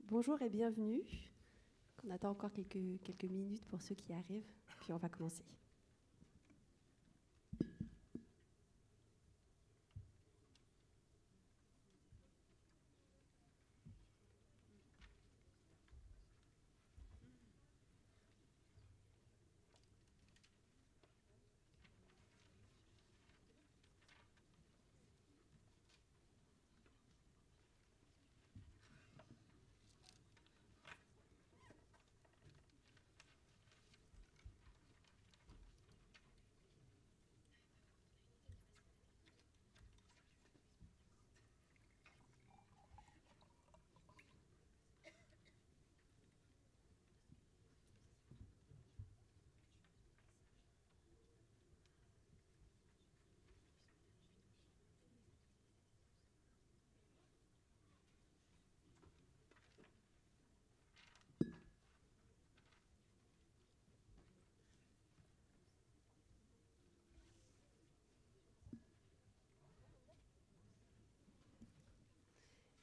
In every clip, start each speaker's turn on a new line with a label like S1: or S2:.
S1: Bonjour et bienvenue. On attend encore quelques minutes pour ceux qui arrivent, puis on va commencer.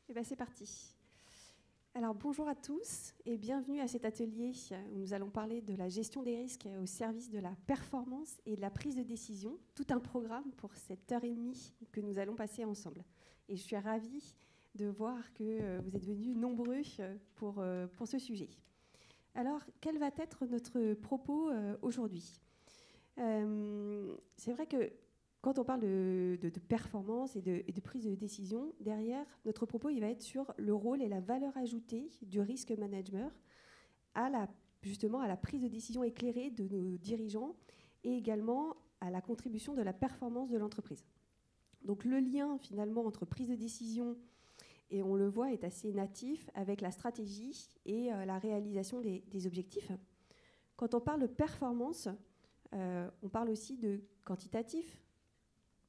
S1: Et bien c'est parti. Alors bonjour à tous et bienvenue à cet atelier où nous allons parler de la gestion des risques au service de la performance et de la prise de décision. Tout un programme pour cette heure et demie que nous allons passer ensemble. Et je suis ravie de voir que vous êtes venus nombreux pour ce sujet. Alors, quel va être notre propos aujourd'hui ? C'est vrai que quand on parle de performance et de prise de décision, derrière, notre propos il va être sur le rôle et la valeur ajoutée du risk management justement à la prise de décision éclairée de nos dirigeants et également à la contribution de la performance de l'entreprise. Donc le lien finalement entre prise de décision et on le voit est assez natif avec la stratégie et la réalisation des objectifs. Quand on parle de performance, on parle aussi de quantitatif,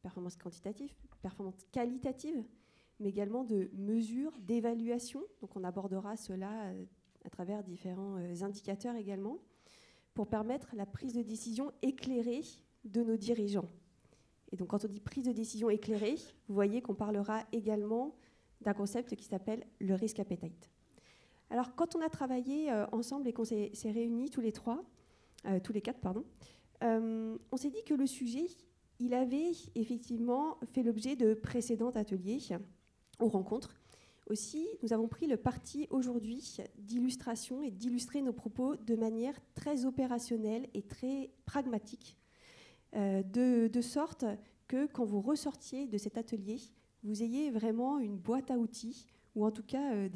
S1: performance quantitative, performance qualitative, mais également de mesures, d'évaluation. Donc on abordera cela à travers différents indicateurs également, pour permettre la prise de décision éclairée de nos dirigeants. Et donc quand on dit prise de décision éclairée, vous voyez qu'on parlera également d'un concept qui s'appelle le risk appetite. Alors quand on a travaillé ensemble et qu'on s'est réunis tous les quatre, on s'est dit que le sujet, il avait effectivement fait l'objet de précédents ateliers ou rencontres. Aussi, nous avons pris le parti aujourd'hui d'illustration et d'illustrer nos propos de manière très opérationnelle et très pragmatique, de sorte que quand vous ressortiez de cet atelier, vous ayez vraiment une boîte à outils, ou en tout cas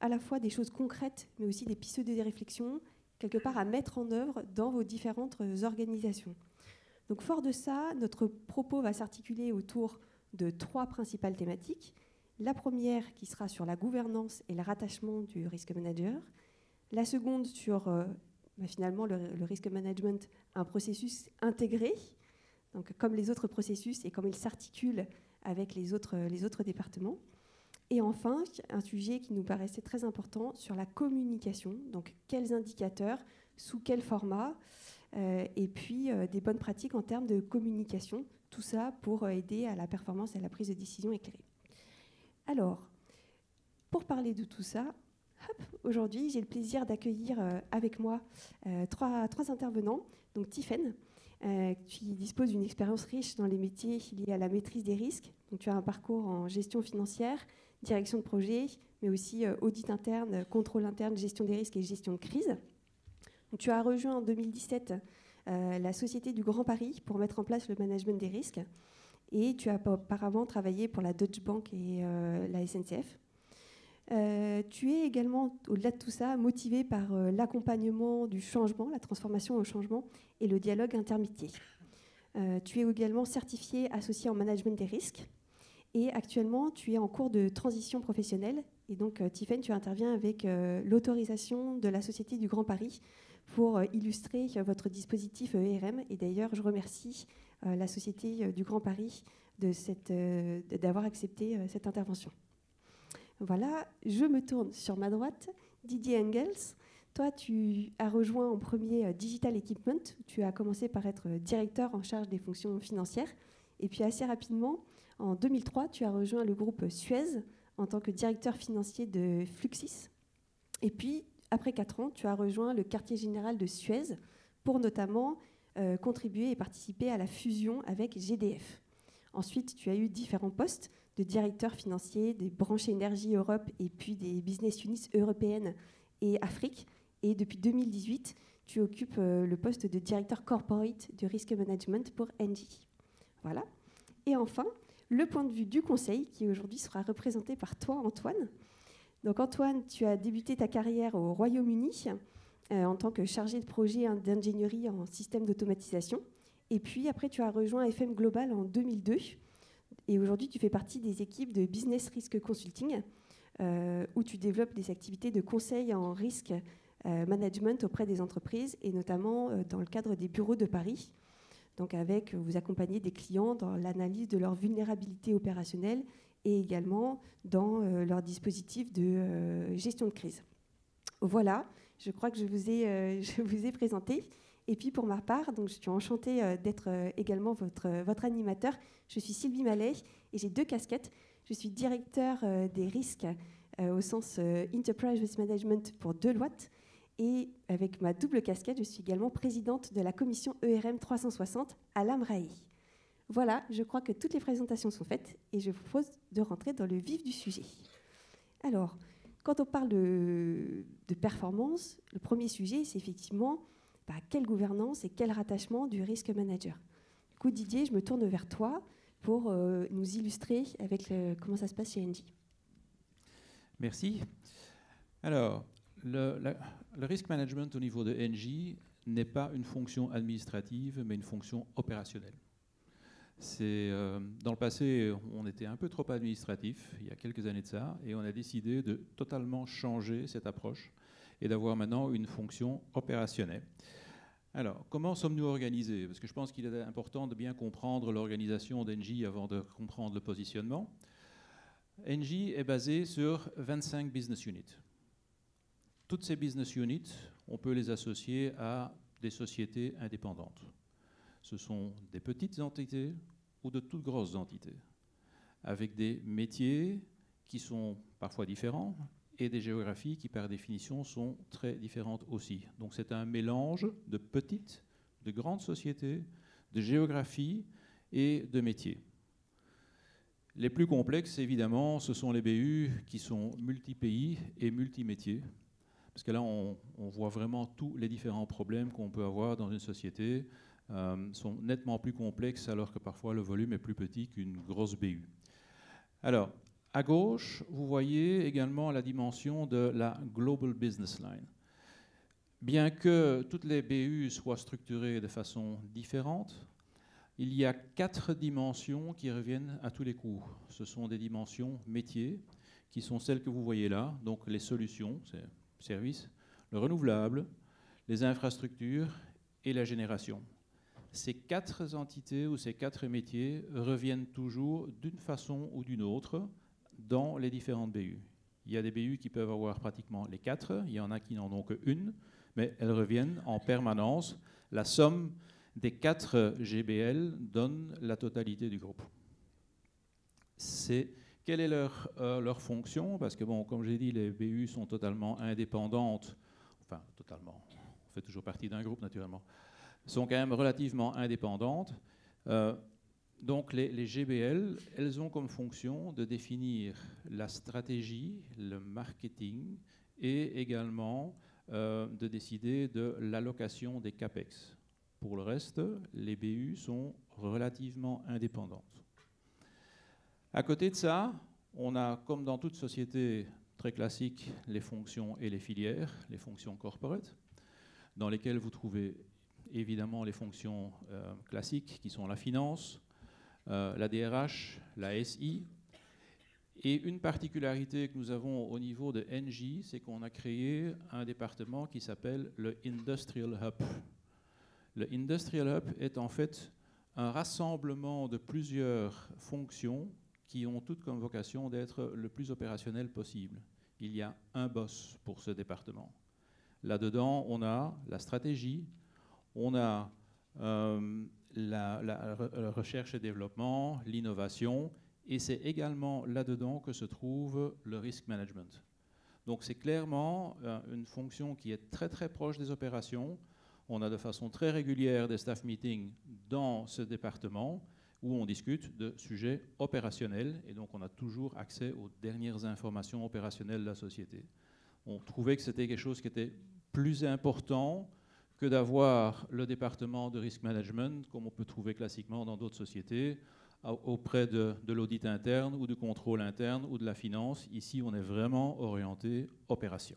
S1: à la fois des choses concrètes, mais aussi des pistes de réflexion, quelque part à mettre en œuvre dans vos différentes organisations. Donc fort de ça, notre propos va s'articuler autour de 3 principales thématiques. La première qui sera sur la gouvernance et le rattachement du risk manager. La seconde sur finalement le risk management, un processus intégré, donc comme les autres processus et comme il s'articule avec les autres départements. Et enfin, un sujet qui nous paraissait très important sur la communication, donc quels indicateurs, sous quel format, et puis des bonnes pratiques en termes de communication, tout ça pour aider à la performance et à la prise de décision éclairée. Alors, pour parler de tout ça, aujourd'hui, j'ai le plaisir d'accueillir avec moi trois intervenants. Donc, Tiffaine, tu disposes d'une expérience riche dans les métiers liés à la maîtrise des risques. Donc, tu as un parcours en gestion financière, direction de projet, mais aussi audit interne, contrôle interne, gestion des risques et gestion de crise. Donc, tu as rejoint en 2017 la Société du Grand Paris pour mettre en place le management des risques. Et tu as auparavant travaillé pour la Deutsche Bank et la SNCF. Tu es également, au-delà de tout ça, motivé par l'accompagnement du changement, la transformation au changement et le dialogue intermédiaire. Tu es également certifié associé en management des risques. Et actuellement, tu es en cours de transition professionnelle. Et donc, Tiffaine, tu interviens avec l'autorisation de la Société du Grand Paris pour illustrer votre dispositif ERM. Et d'ailleurs, je remercie la Société du Grand Paris d'avoir accepté cette intervention. Voilà, je me tourne sur ma droite. Didier Engels, toi, tu as rejoint en premier Digital Equipment. Tu as commencé par être directeur en charge des fonctions financières. Et puis assez rapidement, en 2003, tu as rejoint le groupe Suez en tant que directeur financier de Fluxys. Et puis, après 4 ans, tu as rejoint le quartier général de Suez pour notamment contribuer et participer à la fusion avec GDF. Ensuite, tu as eu différents postes de directeur financier des branches énergie Europe et puis des business units européennes et Afrique. Et depuis 2018, tu occupes le poste de directeur corporate du risk management pour Engie. Voilà. Et enfin, le point de vue du conseil, qui aujourd'hui sera représenté par toi, Antoine. Donc Antoine, tu as débuté ta carrière au Royaume-Uni en tant que chargé de projet d'ingénierie en système d'automatisation. Et puis après, tu as rejoint FM Global en 2002. Et aujourd'hui, tu fais partie des équipes de Business Risk Consulting, où tu développes des activités de conseil en risque management auprès des entreprises, et notamment dans le cadre des bureaux de Paris. Donc vous accompagnez des clients dans l'analyse de leur vulnérabilité opérationnelle et également dans leur dispositif de gestion de crise. Voilà, je crois que je vous ai présenté. Et puis pour ma part, donc je suis enchantée d'être également votre animateur. Je suis Sylvie Mallet et j'ai 2 casquettes. Je suis directeur des risques au sens Enterprise Risk Management pour Deloitte. Et avec ma double casquette, je suis également présidente de la commission ERM 360 à l'AMRAE. Voilà, je crois que toutes les présentations sont faites et je vous propose de rentrer dans le vif du sujet. Alors, quand on parle de performance, le premier sujet, c'est effectivement quelle gouvernance et quel rattachement du risk manager. Du coup, Didier, je me tourne vers toi pour nous illustrer avec comment ça se passe chez Engie.
S2: Merci. Alors, le risk management au niveau de Engie n'est pas une fonction administrative, mais une fonction opérationnelle. Dans le passé, on était un peu trop administratif, il y a quelques années de ça, et on a décidé de totalement changer cette approche et d'avoir maintenant une fonction opérationnelle. Alors, comment sommes-nous organisés? Parce que je pense qu'il est important de bien comprendre l'organisation d'Engie avant de comprendre le positionnement. Engie est basé sur 25 business units. Toutes ces business units, on peut les associer à des sociétés indépendantes. Ce sont des petites entités ou de toutes grosses entités, avec des métiers qui sont parfois différents et des géographies qui, par définition, sont très différentes aussi. Donc c'est un mélange de petites, de grandes sociétés, de géographies et de métiers. Les plus complexes, évidemment, ce sont les BU qui sont multi-pays et multi-métiers. Parce que là, on voit vraiment tous les différents problèmes qu'on peut avoir dans une société sont nettement plus complexes alors que parfois le volume est plus petit qu'une grosse BU. Alors, à gauche, vous voyez également la dimension de la Global Business Line. Bien que toutes les BU soient structurées de façon différente, il y a 4 dimensions qui reviennent à tous les coups. Ce sont des dimensions métiers, qui sont celles que vous voyez là, donc les solutions, c'est services, le renouvelable, les infrastructures et la génération. Ces 4 entités ou ces 4 métiers reviennent toujours d'une façon ou d'une autre dans les différentes BU. Il y a des BU qui peuvent avoir pratiquement les 4, il y en a qui n'en ont qu'une, mais elles reviennent en permanence. La somme des 4 GBL donne la totalité du groupe. Quelle est leur fonction? Parce que, bon, comme j'ai dit, les BU sont totalement indépendantes. Enfin, totalement. On fait toujours partie d'un groupe, naturellement. Sont quand même relativement indépendantes. Donc, les GBL, elles ont comme fonction de définir la stratégie, le marketing et également de décider de l'allocation des CAPEX. Pour le reste, les BU sont relativement indépendantes. À côté de ça, on a, comme dans toute société très classique, les fonctions et les filières, les fonctions corporate, dans lesquelles vous trouvez évidemment les fonctions classiques qui sont la finance, la DRH, la SI. Et une particularité que nous avons au niveau de Engie, c'est qu'on a créé un département qui s'appelle le Industrial Hub. Le Industrial Hub est en fait un rassemblement de plusieurs fonctions qui ont toutes comme vocation d'être le plus opérationnel possible. Il y a un boss pour ce département. Là-dedans, on a la stratégie, on a la recherche et développement, l'innovation, et c'est également là-dedans que se trouve le risk management. Donc c'est clairement une fonction qui est très très proche des opérations. On a de façon très régulière des staff meetings dans ce département où on discute de sujets opérationnels et donc on a toujours accès aux dernières informations opérationnelles de la société. On trouvait que c'était quelque chose qui était plus important que d'avoir le département de risk management, comme on peut trouver classiquement dans d'autres sociétés, auprès de l'audit interne ou du contrôle interne ou de la finance. Ici, on est vraiment orienté opération.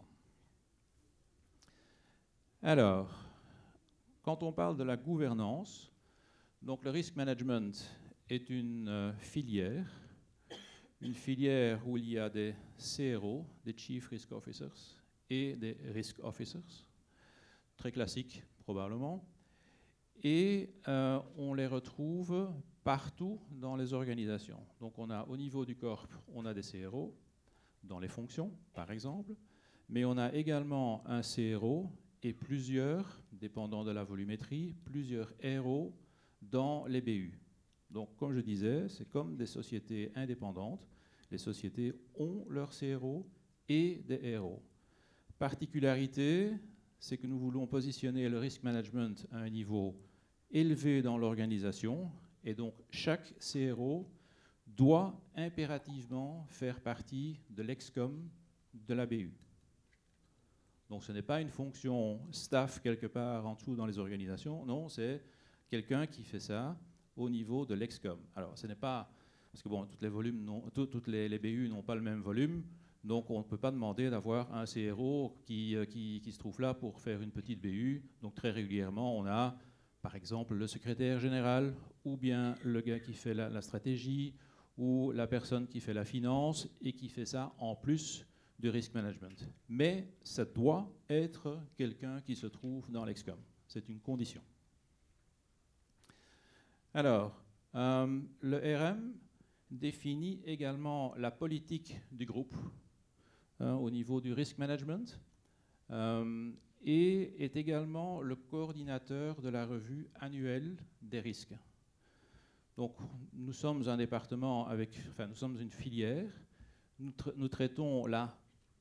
S2: Alors, quand on parle de la gouvernance, donc le risk management est une filière où il y a des CRO, des Chief Risk Officers, et des Risk Officers, très classiques probablement, et on les retrouve partout dans les organisations. Donc on a au niveau du corps, on a des CRO dans les fonctions, par exemple, mais on a également un CRO et plusieurs, dépendant de la volumétrie, plusieurs RO dans les BU. Donc comme je disais, c'est comme des sociétés indépendantes. Les sociétés ont leurs CRO et des RO. Particularité, c'est que nous voulons positionner le risk management à un niveau élevé dans l'organisation et donc chaque CRO doit impérativement faire partie de l'excom de la BU. Donc ce n'est pas une fonction staff quelque part en dessous dans les organisations, non, c'est quelqu'un qui fait ça au niveau de l'excom. Alors ce n'est pas, parce que bon, toutes les BU n'ont pas le même volume, donc on ne peut pas demander d'avoir un CRO qui se trouve là pour faire une petite BU. Donc très régulièrement, on a par exemple le secrétaire général ou bien le gars qui fait la stratégie ou la personne qui fait la finance et qui fait ça en plus du risk management. Mais ça doit être quelqu'un qui se trouve dans l'excom. C'est une condition. Alors, le RM définit également la politique du groupe au niveau du risk management et est également le coordinateur de la revue annuelle des risques. Donc, nous sommes un département nous sommes une filière. Nous traitons la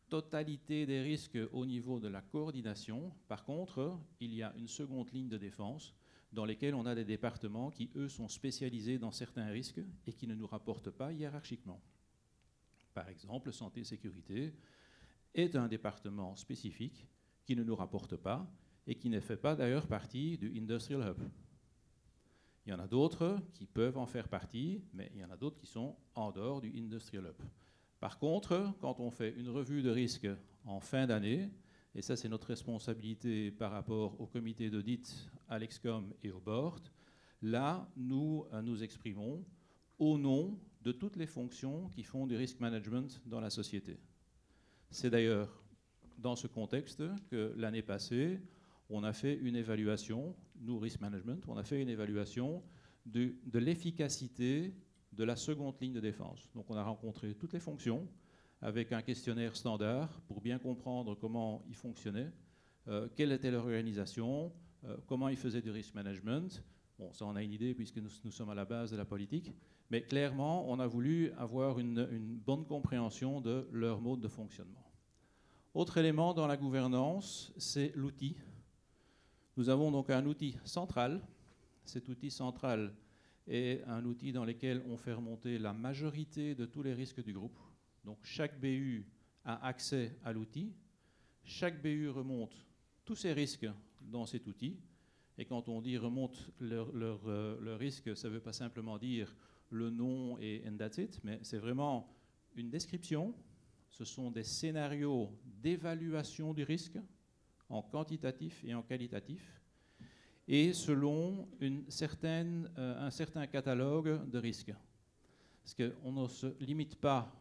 S2: totalité des risques au niveau de la coordination. Par contre, il y a une seconde ligne de défense dans lesquelles on a des départements qui, eux, sont spécialisés dans certains risques et qui ne nous rapportent pas hiérarchiquement. Par exemple, santé et sécurité est un département spécifique qui ne nous rapporte pas et qui ne fait pas d'ailleurs partie du Industrial Hub. Il y en a d'autres qui peuvent en faire partie, mais il y en a d'autres qui sont en dehors du Industrial Hub. Par contre, quand on fait une revue de risque en fin d'année, et ça c'est notre responsabilité par rapport au comité d'audit, à l'Excom et au board, là nous nous exprimons au nom de toutes les fonctions qui font du risk management dans la société. C'est d'ailleurs dans ce contexte que l'année passée, on a fait une évaluation, nous risk management, on a fait une évaluation de l'efficacité de la seconde ligne de défense. Donc on a rencontré toutes les fonctions avec un questionnaire standard pour bien comprendre comment ils fonctionnaient, quelle était leur organisation, comment ils faisaient du risk management. Bon, ça on a une idée puisque nous sommes à la base de la politique, mais clairement on a voulu avoir une bonne compréhension de leur mode de fonctionnement. Autre élément dans la gouvernance, c'est l'outil. Nous avons donc un outil central. Cet outil central est un outil dans lequel on fait remonter la majorité de tous les risques du groupe. Donc chaque BU a accès à l'outil. Chaque BU remonte tous ses risques dans cet outil. Et quand on dit remonte leur risque, ça ne veut pas simplement dire le nom et and that's it, mais c'est vraiment une description. Ce sont des scénarios d'évaluation du risque en quantitatif et en qualitatif, et selon un certain catalogue de risques. Parce qu'on ne se limite pas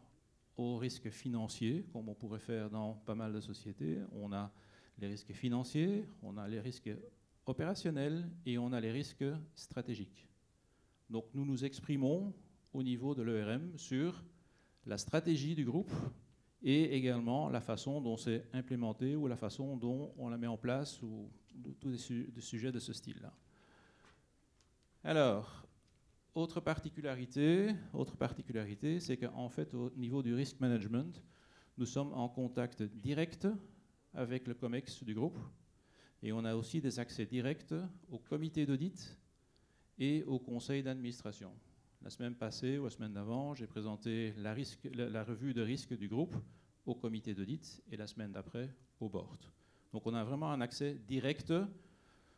S2: aux risques financiers, comme on pourrait faire dans pas mal de sociétés. On a les risques financiers, on a les risques opérationnels et on a les risques stratégiques. Donc nous nous exprimons au niveau de l'ERM sur la stratégie du groupe et également la façon dont c'est implémenté ou la façon dont on la met en place ou tous des sujets de ce style-là. Alors, autre particularité, c'est qu'en fait, au niveau du risk management, Nous sommes en contact direct avec le COMEX du groupe et on a aussi des accès directs au comité d'audit et au conseil d'administration. La semaine passée ou la semaine d'avant, j'ai présenté la revue de risque du groupe au comité d'audit et la semaine d'après au board. Donc on a vraiment un accès direct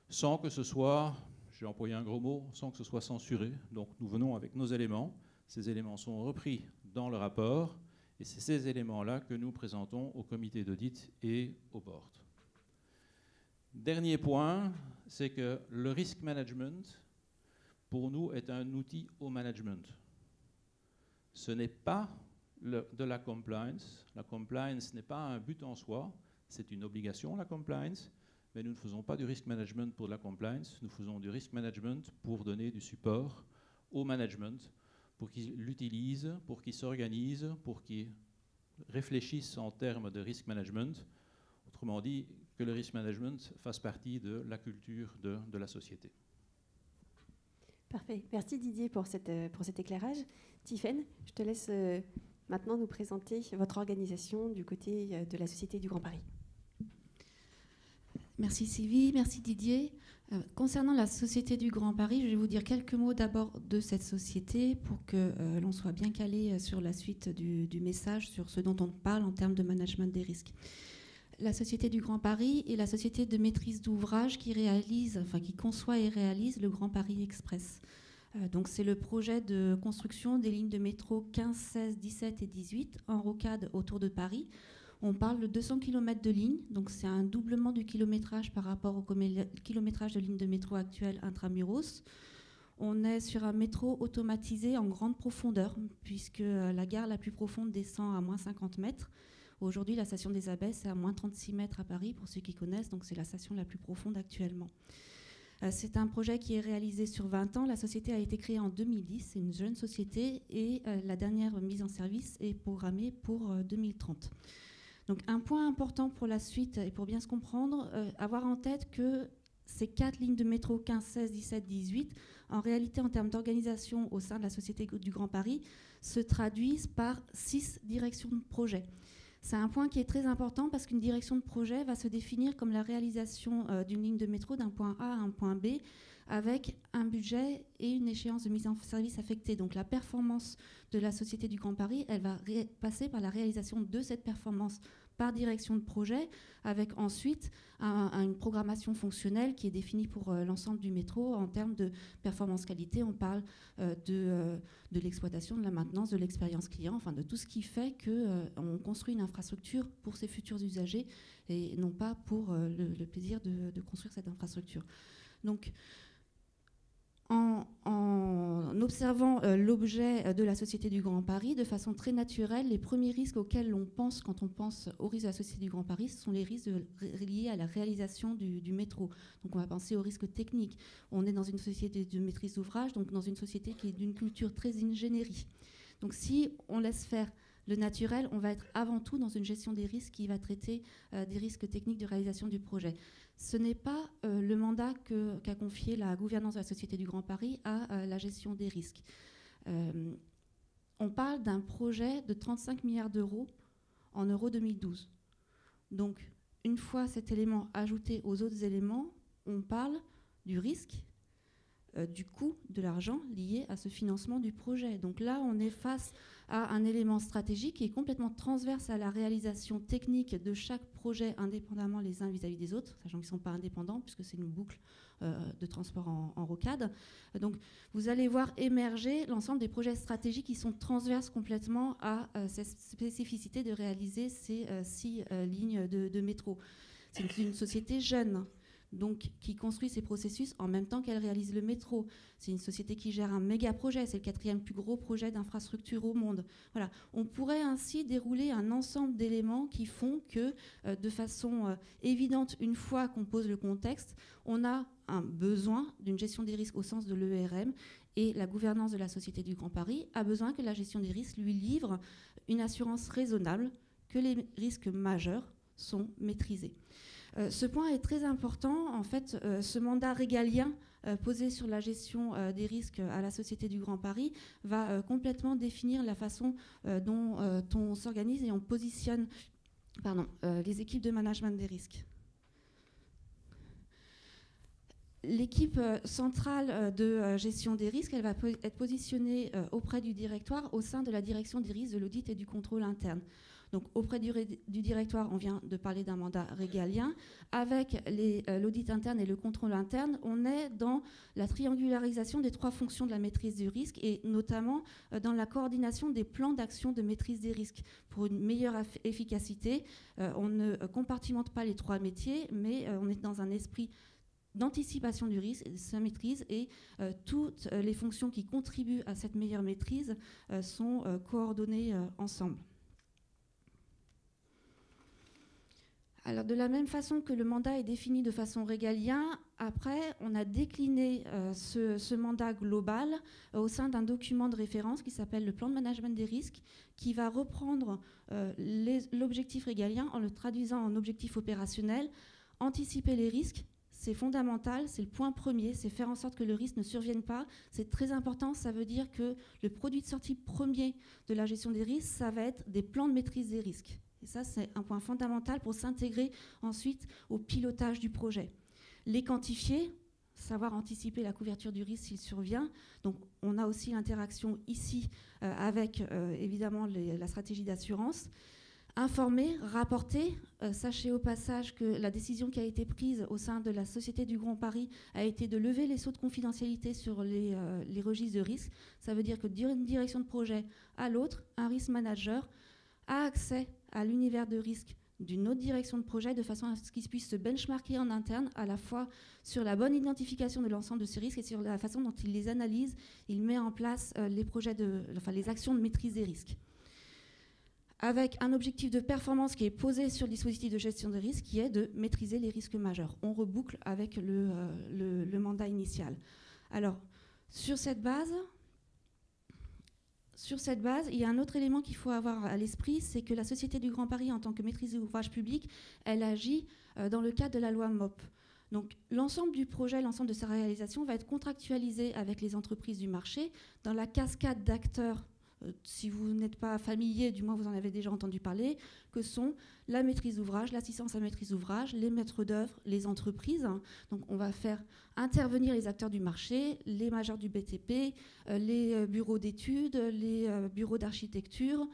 S2: sans que ce soit, j'ai employé un gros mot, sans que ce soit censuré. Donc nous venons avec nos éléments, ces éléments sont repris dans le rapport et c'est ces éléments-là que nous présentons au comité d'audit et au board. Dernier point, c'est que le risk management, pour nous, est un outil au management. Ce n'est pas de la compliance. La compliance n'est pas un but en soi, c'est une obligation, la compliance, mais nous ne faisons pas du risk management pour de la compliance, nous faisons du risk management pour donner du support au management, pour qu'ils l'utilisent, pour qu'ils s'organisent, pour qu'ils réfléchissent en termes de risk management. Autrement dit, que le risk management fasse partie de la culture de la société.
S1: Parfait. Merci Didier pour cet éclairage. Tiffaine, je te laisse maintenant nous présenter votre organisation du côté de la Société du Grand Paris.
S3: Merci Sylvie, merci Didier. Concernant la Société du Grand Paris, je vais vous dire quelques mots d'abord de cette société pour que l'on soit bien calé sur la suite du message, sur ce dont on parle en termes de management des risques. La Société du Grand Paris est la société de maîtrise d'ouvrage qui conçoit et réalise le Grand Paris Express. Donc c'est le projet de construction des lignes de métro 15, 16, 17 et 18 en rocade autour de Paris. On parle de 200 km de lignes, donc c'est un doublement du kilométrage par rapport au kilométrage de lignes de métro actuelles intramuros. On est sur un métro automatisé en grande profondeur, puisque la gare la plus profonde descend à moins 50 mètres. Aujourd'hui, la station des Abbesses est à moins 36 mètres à Paris, pour ceux qui connaissent, donc c'est la station la plus profonde actuellement. C'est un projet qui est réalisé sur 20 ans. La société a été créée en 2010, c'est une jeune société, et la dernière mise en service est programmée pour 2030. Donc un point important pour la suite, et pour bien se comprendre, avoir en tête que ces 4 lignes de métro 15, 16, 17, 18, en réalité, en termes d'organisation au sein de la Société du Grand Paris, se traduisent par 6 directions de projet. C'est un point qui est très important parce qu'une direction de projet va se définir comme la réalisation d'une ligne de métro d'un point A à un point B avec un budget et une échéance de mise en service affectée. Donc la performance de la Société du Grand Paris, elle va passer par la réalisation de cette performance par direction de projet, avec ensuite une programmation fonctionnelle qui est définie pour l'ensemble du métro en termes de performance qualité. On parle de l'exploitation, de la maintenance, de l'expérience client, enfin de tout ce qui fait qu'on construit une infrastructure pour ses futurs usagers et non pas pour le plaisir de construire cette infrastructure. Donc, en observant l'objet de la Société du Grand Paris, de façon très naturelle, les premiers risques auxquels on pense quand on pense aux risques de la Société du Grand Paris, ce sont les risques liés à la réalisation du métro. Donc on va penser aux risques techniques. On est dans une société de maîtrise d'ouvrage, donc dans une société qui est d'une culture très ingénierie. Donc si on laisse faire le naturel, on va être avant tout dans une gestion des risques qui va traiter des risques techniques de réalisation du projet. Ce n'est pas le mandat qu'a confié la gouvernance de la Société du Grand Paris à la gestion des risques. On parle d'un projet de 35 milliards d'euros en euros 2012. Donc, une fois cet élément ajouté aux autres éléments, on parle du risque, du coût de l'argent lié à ce financement du projet. Donc là, on est face à un élément stratégique qui est complètement transverse à la réalisation technique de chaque projet indépendamment les uns vis-à-vis des autres, sachant qu'ils ne sont pas indépendants puisque c'est une boucle de transport en rocade. Donc vous allez voir émerger l'ensemble des projets stratégiques qui sont transverses complètement à cette spécificité de réaliser ces 6 lignes de métro. C'est une société jeune, donc qui construit ses processus en même temps qu'elle réalise le métro. C'est une société qui gère un méga projet, c'est le 4e plus gros projet d'infrastructure au monde. Voilà. On pourrait ainsi dérouler un ensemble d'éléments qui font que, de façon évidente, une fois qu'on pose le contexte, on a un besoin d'une gestion des risques au sens de l'ERM, et la gouvernance de la Société du Grand Paris a besoin que la gestion des risques lui livre une assurance raisonnable que les risques majeurs sont maîtrisés. Ce point est très important. En fait, ce mandat régalien posé sur la gestion des risques à la Société du Grand Paris va complètement définir la façon dont on s'organise et on positionne les équipes de management des risques. L'équipe centrale de gestion des risques, elle va être positionnée auprès du directoire au sein de la direction des risques, de l'audit et du contrôle interne. Donc auprès du directoire, on vient de parler d'un mandat régalien. Avec l'audit interne et le contrôle interne, on est dans la triangularisation des 3 fonctions de la maîtrise du risque et notamment dans la coordination des plans d'action de maîtrise des risques. Pour une meilleure efficacité, on ne compartimente pas les 3 métiers, mais on est dans un esprit d'anticipation du risque et de sa maîtrise, et toutes les fonctions qui contribuent à cette meilleure maîtrise sont coordonnées ensemble. Alors, de la même façon que le mandat est défini de façon régalienne, après, on a décliné ce mandat global au sein d'un document de référence qui s'appelle le plan de management des risques, qui va reprendre l'objectif régalien en le traduisant en objectif opérationnel. Anticiper les risques, c'est fondamental, c'est le point premier, c'est faire en sorte que le risque ne survienne pas. C'est très important, ça veut dire que le produit de sortie premier de la gestion des risques, ça va être des plans de maîtrise des risques. Et ça, c'est un point fondamental pour s'intégrer ensuite au pilotage du projet. Les quantifier, savoir anticiper la couverture du risque s'il survient. Donc, on a aussi l'interaction ici avec, évidemment, la stratégie d'assurance. Informer, rapporter. Sachez au passage que la décision qui a été prise au sein de la Société du Grand Paris a été de lever les sceaux de confidentialité sur les registres de risque. Ça veut dire que d'une direction de projet à l'autre, un risk manager a accès à l'univers de risque d'une autre direction de projet de façon à ce qu'ils puissent se benchmarker en interne à la fois sur la bonne identification de l'ensemble de ces risques et sur la façon dont il les analyse, il met en place les actions de maîtrise des risques. Avec un objectif de performance qui est posé sur le dispositif de gestion des risques, qui est de maîtriser les risques majeurs. On reboucle avec le mandat initial. Alors, sur cette base, il y a un autre élément qu'il faut avoir à l'esprit, c'est que la Société du Grand Paris, en tant que maîtrise des ouvrages publics, elle agit dans le cadre de la loi MOP. Donc l'ensemble du projet, l'ensemble de sa réalisation va être contractualisé avec les entreprises du marché dans la cascade d'acteurs. Si vous n'êtes pas familier, du moins vous en avez déjà entendu parler, que sont la maîtrise d'ouvrage, l'assistance à maîtrise d'ouvrage, les maîtres d'œuvre, les entreprises. Donc on va faire intervenir les acteurs du marché, les majors du BTP, les bureaux d'études, les bureaux d'architecture,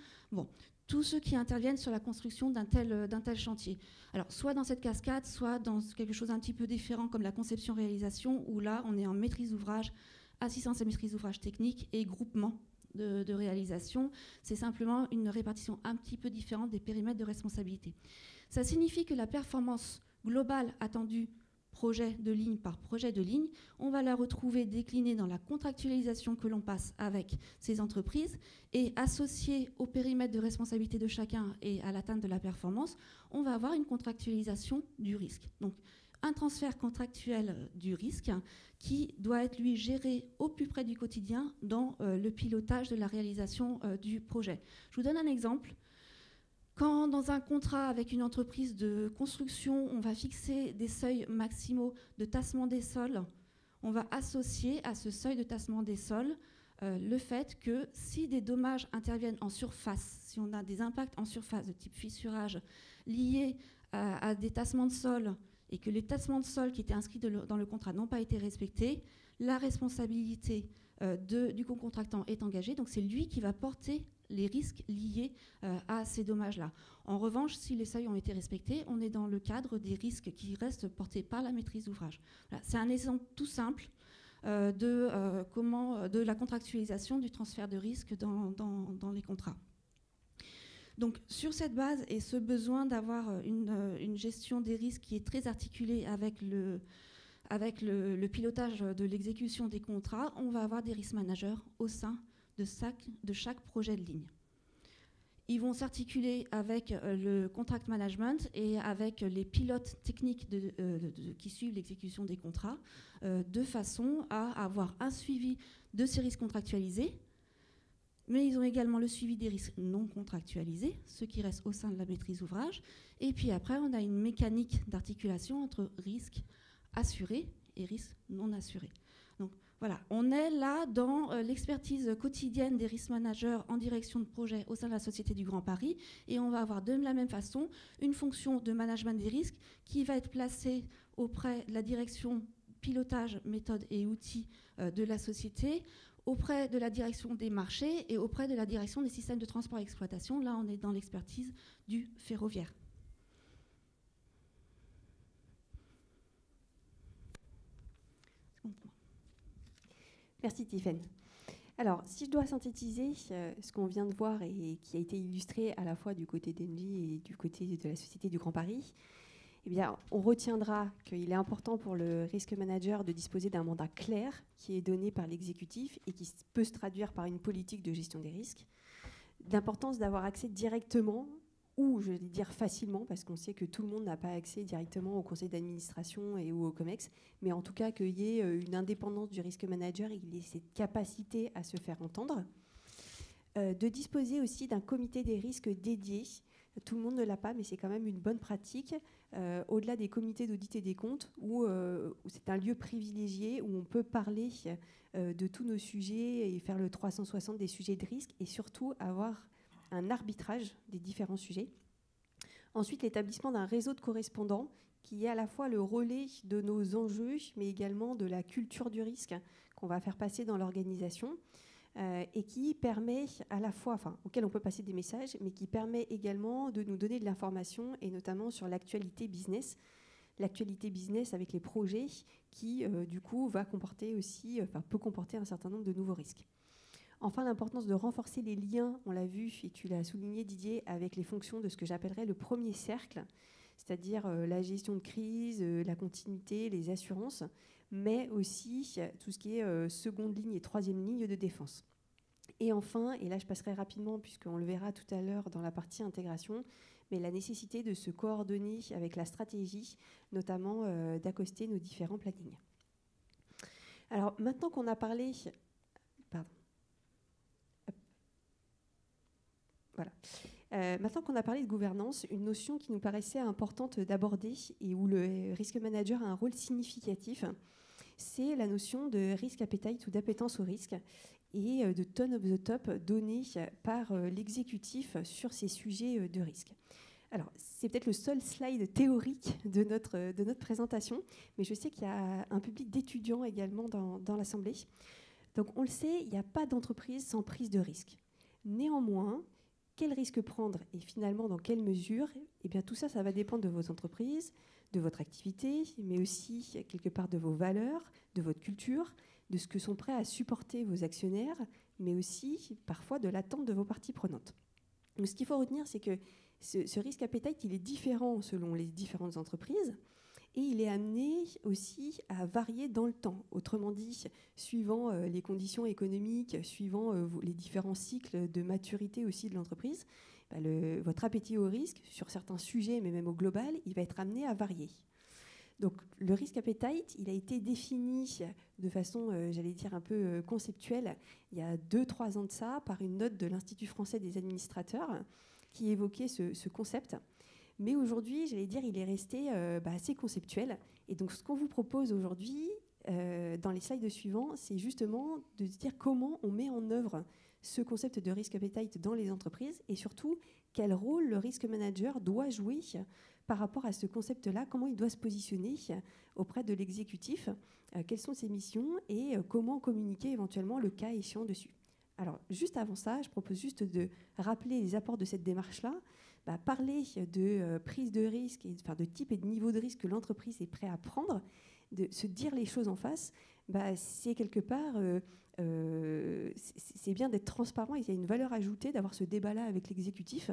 S3: tous ceux qui interviennent sur la construction d'un tel chantier. Alors soit dans cette cascade, soit dans quelque chose un petit peu différent comme la conception-réalisation, où là on est en maîtrise d'ouvrage, assistance à maîtrise d'ouvrage technique et groupement de réalisation. C'est simplement une répartition un petit peu différente des périmètres de responsabilité. Ça signifie que la performance globale attendue projet de ligne par projet de ligne, on va la retrouver déclinée dans la contractualisation que l'on passe avec ces entreprises et associée au périmètre de responsabilité de chacun et à l'atteinte de la performance, on va avoir une contractualisation du risque. Donc, un transfert contractuel du risque qui doit être, lui, géré au plus près du quotidien dans le pilotage de la réalisation du projet. Je vous donne un exemple. Quand, dans un contrat avec une entreprise de construction, on va fixer des seuils maximaux de tassement des sols, on va associer à ce seuil de tassement des sols le fait que si des dommages interviennent en surface, si on a des impacts en surface de type fissurage liés à des tassements de sol, et que les tassements de sol qui étaient inscrits dans le contrat n'ont pas été respectés, la responsabilité du co-contractant est engagée. Donc c'est lui qui va porter les risques liés à ces dommages-là. En revanche, si les seuils ont été respectés, on est dans le cadre des risques qui restent portés par la maîtrise d'ouvrage. Voilà, c'est un exemple tout simple de la contractualisation du transfert de risque dans les contrats. Donc, sur cette base et ce besoin d'avoir une gestion des risques qui est très articulée avec le pilotage de l'exécution des contrats, on va avoir des risk managers au sein de chaque projet de ligne. Ils vont s'articuler avec le contract management et avec les pilotes techniques qui suivent l'exécution des contrats, de façon à avoir un suivi de ces risques contractualisés, mais ils ont également le suivi des risques non contractualisés, ceux qui restent au sein de la maîtrise d'ouvrage. Et puis après, on a une mécanique d'articulation entre risques assurés et risques non assurés. Donc voilà, on est là dans l'expertise quotidienne des risk managers en direction de projet au sein de la Société du Grand Paris, et on va avoir de la même façon une fonction de management des risques qui va être placée auprès de la direction pilotage, méthode et outils de la société, auprès de la direction des marchés et auprès de la direction des systèmes de transport et exploitation. Là, on est dans l'expertise du ferroviaire.
S1: Merci Tiffaine. Alors, si je dois synthétiser ce qu'on vient de voir et qui a été illustré à la fois du côté d'Engie et du côté de la Société du Grand Paris, eh bien, on retiendra qu'il est important pour le risk manager de disposer d'un mandat clair qui est donné par l'exécutif et qui peut se traduire par une politique de gestion des risques. D'importance d'avoir accès directement, ou je vais dire facilement, parce qu'on sait que tout le monde n'a pas accès directement au conseil d'administration ou au COMEX, mais en tout cas qu'il y ait une indépendance du risk manager et qu'il ait cette capacité à se faire entendre. De disposer aussi d'un comité des risques dédié. Tout le monde ne l'a pas, mais c'est quand même une bonne pratique, au-delà des comités d'audit et des comptes, où c'est un lieu privilégié, où on peut parler de tous nos sujets et faire le 360 des sujets de risque, et surtout avoir un arbitrage des différents sujets. Ensuite, l'établissement d'un réseau de correspondants qui est à la fois le relais de nos enjeux, mais également de la culture du risque qu'on va faire passer dans l'organisation, et qui permet à la fois, auquel on peut passer des messages, mais qui permet également de nous donner de l'information, et notamment sur l'actualité business avec les projets qui, du coup, va comporter aussi, peut comporter un certain nombre de nouveaux risques. Enfin, l'importance de renforcer les liens, on l'a vu, et tu l'as souligné Didier, avec les fonctions de ce que j'appellerais le premier cercle, c'est-à-dire la gestion de crise, la continuité, les assurances, mais aussi tout ce qui est seconde ligne et troisième ligne de défense. Et enfin, et là je passerai rapidement puisqu'on le verra tout à l'heure dans la partie intégration, mais la nécessité de se coordonner avec la stratégie, notamment d'accoster nos différents plannings. Alors maintenant qu'on a parlé... Maintenant qu'on a parlé de gouvernance, une notion qui nous paraissait importante d'aborder et où le risk manager a un rôle significatif, c'est la notion de risk appetite ou d'appétence au risque et de tone of the top donné par l'exécutif sur ces sujets de risque. Alors, c'est peut-être le seul slide théorique de notre présentation, mais je sais qu'il y a un public d'étudiants également dans l'Assemblée. Donc, on le sait, il n'y a pas d'entreprise sans prise de risque. Néanmoins, quel risque prendre et finalement dans quelle mesure? Eh bien, tout ça, ça va dépendre de vos entreprises, de votre activité, mais aussi quelque part de vos valeurs, de votre culture, de ce que sont prêts à supporter vos actionnaires, mais aussi parfois de l'attente de vos parties prenantes. Donc, ce qu'il faut retenir, c'est que ce risque appetite, il est différent selon les différentes entreprises. Et il est amené aussi à varier dans le temps. Autrement dit, suivant les conditions économiques, suivant les différents cycles de maturité aussi de l'entreprise, votre appétit au risque, sur certains sujets, mais même au global, il va être amené à varier. Donc le risk appetite, il a été défini de façon, j'allais dire, un peu conceptuelle, il y a 2-3 ans de ça, par une note de l'Institut français des administrateurs qui évoquait ce concept. Mais aujourd'hui, j'allais dire, il est resté assez conceptuel. Et donc, ce qu'on vous propose aujourd'hui, dans les slides suivants, c'est justement de se dire comment on met en œuvre ce concept de risk appetite dans les entreprises et surtout, quel rôle le risk manager doit jouer par rapport à ce concept-là, comment il doit se positionner auprès de l'exécutif, quelles sont ses missions et comment communiquer éventuellement le cas échéant dessus. Alors, juste avant ça, je propose juste de rappeler les apports de cette démarche-là. Parler de prise de risque, de type et de niveau de risque que l'entreprise est prête à prendre, de se dire les choses en face, c'est quelque part, c'est bien d'être transparent et il y a une valeur ajoutée d'avoir ce débat-là avec l'exécutif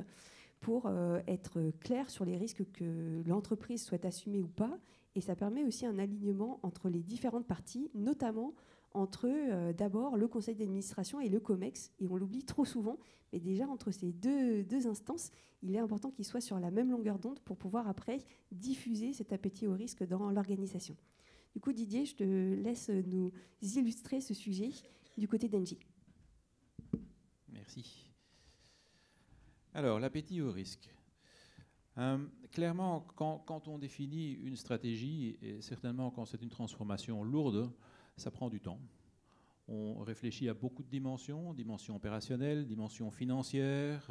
S1: pour être clair sur les risques que l'entreprise souhaite assumer ou pas. Et ça permet aussi un alignement entre les différentes parties, notamment entre d'abord le conseil d'administration et le COMEX, et on l'oublie trop souvent, mais déjà entre ces deux instances, il est important qu'ils soient sur la même longueur d'onde pour pouvoir après diffuser cet appétit au risque dans l'organisation. Du coup, Didier, je te laisse nous illustrer ce sujet du côté d'Engie.
S2: Merci. Alors, l'appétit au risque. Clairement, quand on définit une stratégie, et certainement quand c'est une transformation lourde, ça prend du temps. On réfléchit à beaucoup de dimensions, dimensions opérationnelles, dimensions financières,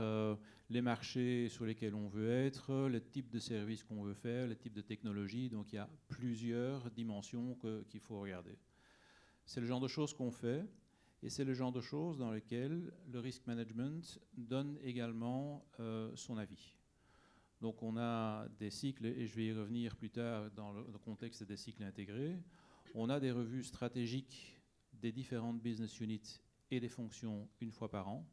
S2: les marchés sur lesquels on veut être, le type de service qu'on veut faire, le type de technologie. Donc il y a plusieurs dimensions qu'il faut regarder. C'est le genre de choses qu'on fait et c'est le genre de choses dans lesquelles le risk management donne également son avis. Donc on a des cycles, et je vais y revenir plus tard dans le contexte des cycles intégrés. On a des revues stratégiques des différentes business units et des fonctions une fois par an.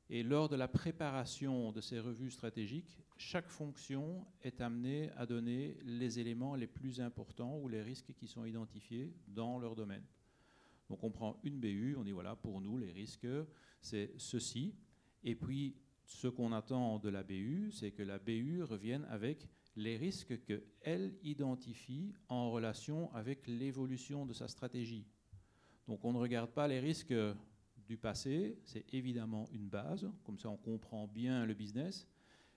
S2: Et lors de la préparation de ces revues stratégiques, chaque fonction est amenée à donner les éléments les plus importants ou les risques qui sont identifiés dans leur domaine. Donc on prend une BU, on dit voilà, pour nous, les risques, c'est ceci. Et puis, ce qu'on attend de la BU, c'est que la BU revienne avec les risques qu'elle identifie en relation avec l'évolution de sa stratégie. Donc on ne regarde pas les risques du passé, c'est évidemment une base, comme ça on comprend bien le business,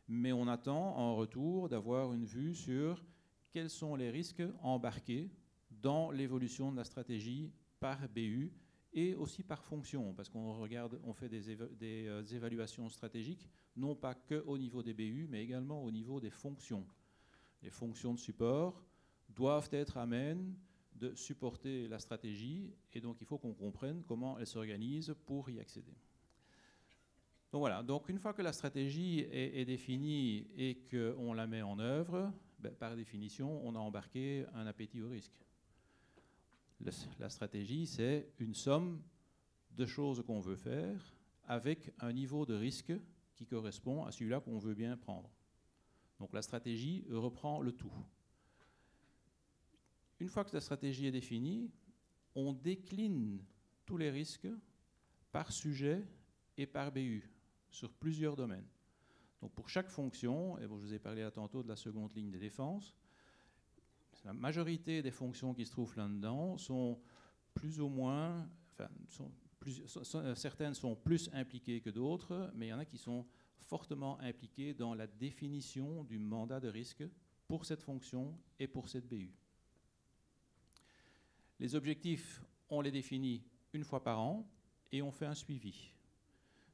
S2: mais on attend en retour d'avoir une vue sur quels sont les risques embarqués dans l'évolution de la stratégie par BU et aussi par fonction, parce on fait des évaluations stratégiques, non pas qu'au niveau des BU, mais également au niveau des fonctions. Les fonctions de support doivent être amènes de supporter la stratégie, et donc il faut qu'on comprenne comment elle s'organise pour y accéder. Donc voilà, donc une fois que la stratégie est définie et qu'on la met en œuvre, par définition, on a embarqué un appétit au risque. La stratégie, c'est une somme de choses qu'on veut faire avec un niveau de risque qui correspond à celui-là qu'on veut bien prendre. Donc la stratégie reprend le tout. Une fois que la stratégie est définie, on décline tous les risques par sujet et par BU sur plusieurs domaines. Donc pour chaque fonction, et bon, je vous ai parlé là tantôt de la seconde ligne de défense, la majorité des fonctions qui se trouvent là-dedans sont plus ou moins, certaines sont plus impliquées que d'autres, mais il y en a qui sont fortement impliquées dans la définition du mandat de risque pour cette fonction et pour cette BU. Les objectifs, on les définit une fois par an et on fait un suivi.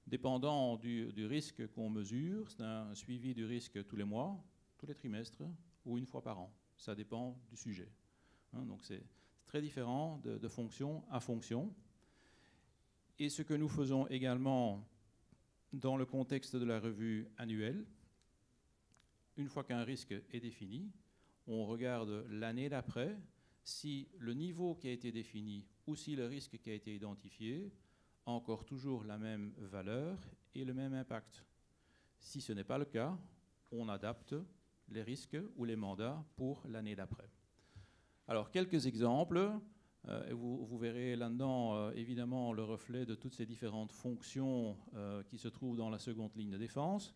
S2: Dépendant du risque qu'on mesure, c'est un suivi du risque tous les mois, tous les trimestres ou une fois par an. Ça dépend du sujet. Donc c'est très différent de fonction à fonction. Et ce que nous faisons également dans le contexte de la revue annuelle, une fois qu'un risque est défini, on regarde l'année d'après si le niveau qui a été défini ou si le risque qui a été identifié a encore toujours la même valeur et le même impact. Si ce n'est pas le cas, on adapte les risques ou les mandats pour l'année d'après. Alors, quelques exemples. Vous verrez là-dedans, évidemment, le reflet de toutes ces différentes fonctions qui se trouvent dans la seconde ligne de défense.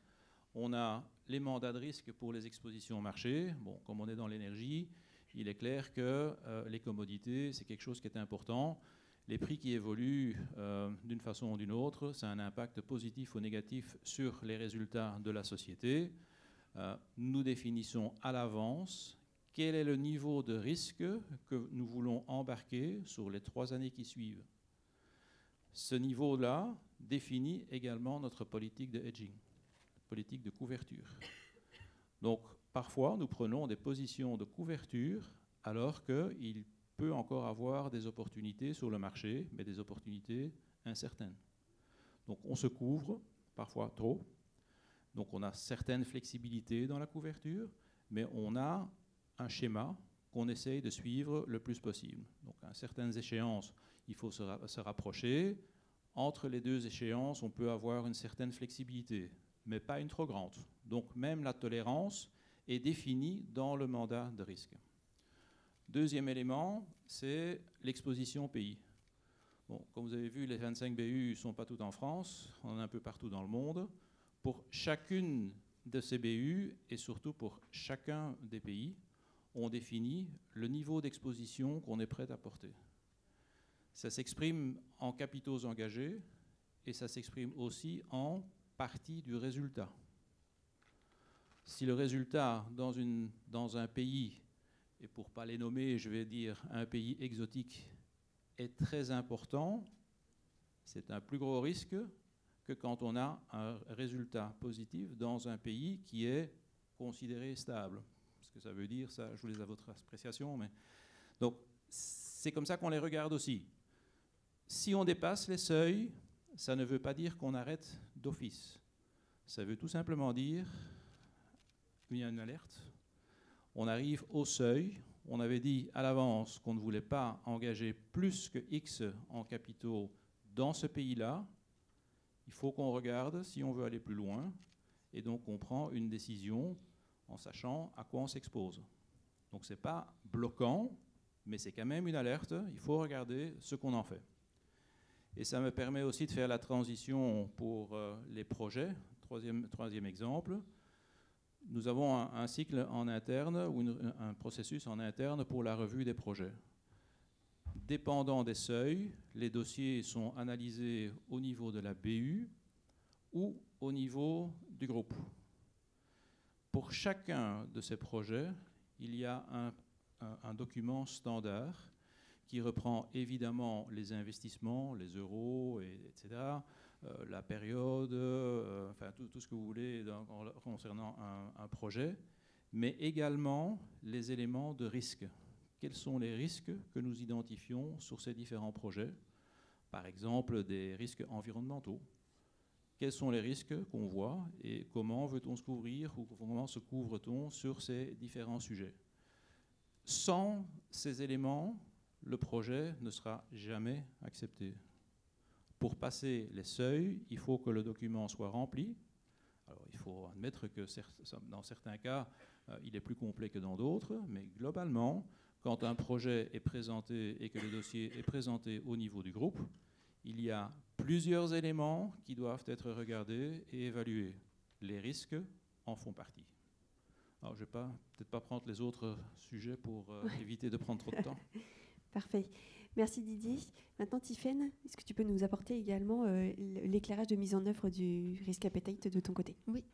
S2: On a les mandats de risque pour les expositions au marché. Bon, comme on est dans l'énergie, il est clair que les commodités, c'est quelque chose qui est important. Les prix qui évoluent d'une façon ou d'une autre, ça a un impact positif ou négatif sur les résultats de la société. Nous définissons à l'avance quel est le niveau de risque que nous voulons embarquer sur les 3 années qui suivent. Ce niveau-là définit également notre politique de hedging, politique de couverture. Donc, parfois, nous prenons des positions de couverture alors qu'il peut encore avoir des opportunités sur le marché, mais des opportunités incertaines. Donc, on se couvre, parfois trop. Donc, on a certaines flexibilités dans la couverture, mais on a un schéma qu'on essaye de suivre le plus possible. Donc, à certaines échéances, il faut se rapprocher. Entre les 2 échéances, on peut avoir une certaine flexibilité, mais pas une trop grande. Donc, même la tolérance est définie dans le mandat de risque. Deuxième élément, c'est l'exposition pays. Bon, comme vous avez vu, les 25 BU ne sont pas toutes en France, on en a un peu partout dans le monde. Pour chacune de ces BU, et surtout pour chacun des pays, on définit le niveau d'exposition qu'on est prêt à porter. Ça s'exprime en capitaux engagés et ça s'exprime aussi en partie du résultat. Si le résultat dans un pays, et pour ne pas les nommer, je vais dire un pays exotique, est très important, c'est un plus gros risque que quand on a un résultat positif dans un pays qui est considéré stable. Ce que ça veut dire, ça, je vous laisse à votre appréciation. Mais... Donc, c'est comme ça qu'on les regarde aussi. Si on dépasse les seuils, ça ne veut pas dire qu'on arrête d'office. Ça veut tout simplement dire... Il y a une alerte. On arrive au seuil. On avait dit à l'avance qu'on ne voulait pas engager plus que X en capitaux dans ce pays-là. Il faut qu'on regarde si on veut aller plus loin. Et donc, on prend une décision en sachant à quoi on s'expose. Donc, ce n'est pas bloquant, mais c'est quand même une alerte. Il faut regarder ce qu'on en fait. Et ça me permet aussi de faire la transition pour les projets. Troisième exemple. Nous avons un cycle en interne ou un processus en interne pour la revue des projets. Dépendant des seuils, les dossiers sont analysés au niveau de la BU ou au niveau du groupe. Pour chacun de ces projets, il y a un document standard qui reprend évidemment les investissements, les euros, etc., la période, enfin tout ce que vous voulez concernant un projet, mais également les éléments de risque. Quels sont les risques que nous identifions sur ces différents projets? Par exemple, des risques environnementaux. Quels sont les risques qu'on voit et comment veut-on se couvrir ou comment se couvre-t-on sur ces différents sujets? Sans ces éléments, le projet ne sera jamais accepté. Pour passer les seuils, il faut que le document soit rempli. Alors, il faut admettre que dans certains cas, il est plus complet que dans d'autres, mais globalement, quand un projet est présenté et que le dossier est présenté au niveau du groupe, il y a plusieurs éléments qui doivent être regardés et évalués. Les risques en font partie. Alors, je ne vais peut-être pas prendre les autres sujets pour éviter de prendre trop de temps.
S1: Parfait. Merci Didier. Maintenant, Tiffaine, est-ce que tu peux nous apporter également l'éclairage de mise en œuvre du risk appetite de ton côté?
S3: Oui.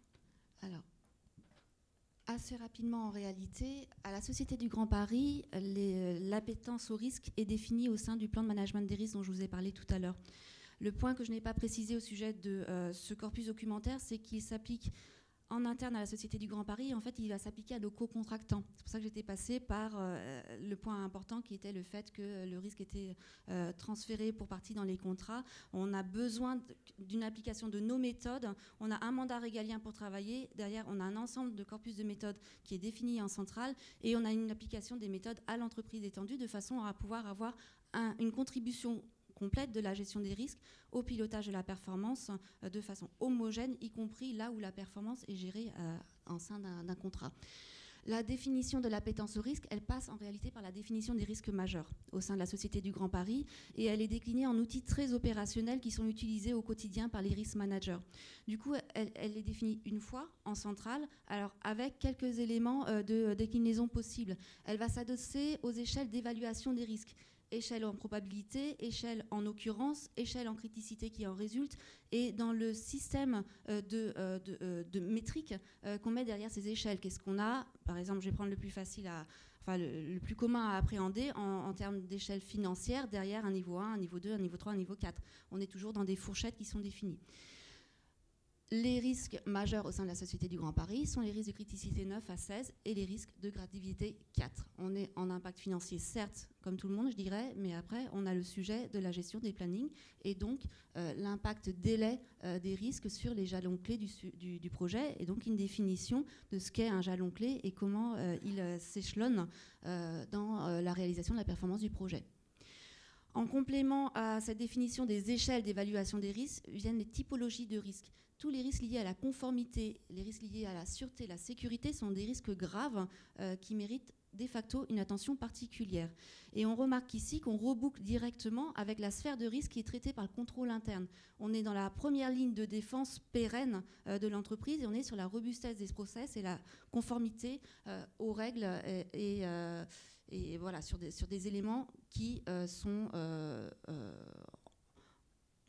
S3: Alors, assez rapidement en réalité, à la Société du Grand Paris, l'appétence au risque est définie au sein du plan de management des risques dont je vous ai parlé tout à l'heure. Le point que je n'ai pas précisé au sujet de ce corpus documentaire, c'est qu'il s'applique en interne à la Société du Grand Paris. En fait, il va s'appliquer à nos co-contractants. C'est pour ça que j'étais passée par le point important qui était le fait que le risque était transféré pour partie dans les contrats. On a besoin d'une application de nos méthodes. On a un mandat régalien pour travailler. Derrière, on a un ensemble de corpus de méthodes qui est défini en centrale et on a une application des méthodes à l'entreprise étendue de façon à pouvoir avoir une contribution complète de la gestion des risques au pilotage de la performance de façon homogène, y compris là où la performance est gérée en sein d'un contrat. La définition de l'appétence au risque, elle passe en réalité par la définition des risques majeurs au sein de la Société du Grand Paris et elle est déclinée en outils très opérationnels qui sont utilisés au quotidien par les risk managers. Du coup, elle est définie une fois en centrale, alors avec quelques éléments de déclinaison possibles. Elle va s'adosser aux échelles d'évaluation des risques. Échelle en probabilité, échelle en occurrence, échelle en criticité qui en résulte, et dans le système de métriques qu'on met derrière ces échelles. Qu'est-ce qu'on a? Par exemple, je vais prendre le plus facile le plus commun à appréhender en termes d'échelle financière, derrière un niveau 1, un niveau 2, un niveau 3, un niveau 4. On est toujours dans des fourchettes qui sont définies. Les risques majeurs au sein de la Société du Grand Paris sont les risques de criticité 9 à 16 et les risques de gravité 4. On est en impact financier, certes, comme tout le monde, je dirais, mais après, on a le sujet de la gestion des plannings et donc l'impact délai des risques sur les jalons clés du projet et donc une définition de ce qu'est un jalon clé et comment il s'échelonne dans la réalisation de la performance du projet. En complément à cette définition des échelles d'évaluation des risques, viennent les typologies de risques. Tous les risques liés à la conformité, les risques liés à la sûreté, la sécurité sont des risques graves qui méritent de facto une attention particulière. Et on remarque ici qu'on reboucle directement avec la sphère de risque qui est traitée par le contrôle interne. On est dans la première ligne de défense pérenne de l'entreprise et on est sur la robustesse des process et la conformité aux règles et voilà, sur des éléments qui sont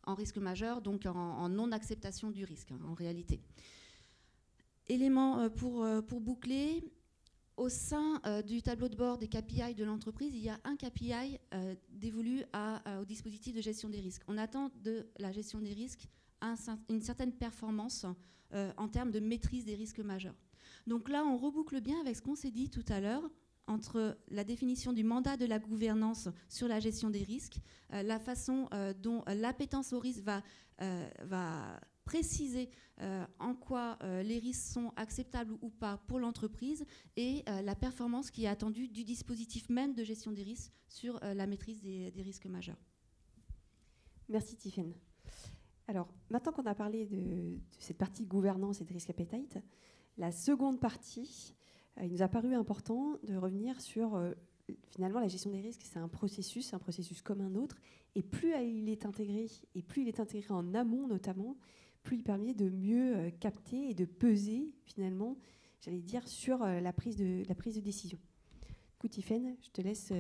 S3: en risque majeur, donc en non-acceptation du risque, en réalité. Élément pour boucler, au sein du tableau de bord des KPI de l'entreprise, il y a un KPI dévolu au dispositif de gestion des risques. On attend de la gestion des risques une certaine performance en termes de maîtrise des risques majeurs. Donc là, on reboucle bien avec ce qu'on s'est dit tout à l'heure, entre la définition du mandat de la gouvernance sur la gestion des risques, la façon dont l'appétence au risque va préciser en quoi les risques sont acceptables ou pas pour l'entreprise et la performance qui est attendue du dispositif même de gestion des risques sur la maîtrise des risques majeurs.
S1: Merci Tiffaine. Alors, maintenant qu'on a parlé de cette partie gouvernance et de risk appetite, la seconde partie, il nous a paru important de revenir sur, finalement, la gestion des risques, c'est un processus comme un autre, et plus il est intégré, en amont notamment, plus il permet de mieux capter et de peser, finalement, j'allais dire, sur la prise de décision. Du coup, Tiffaine, je te laisse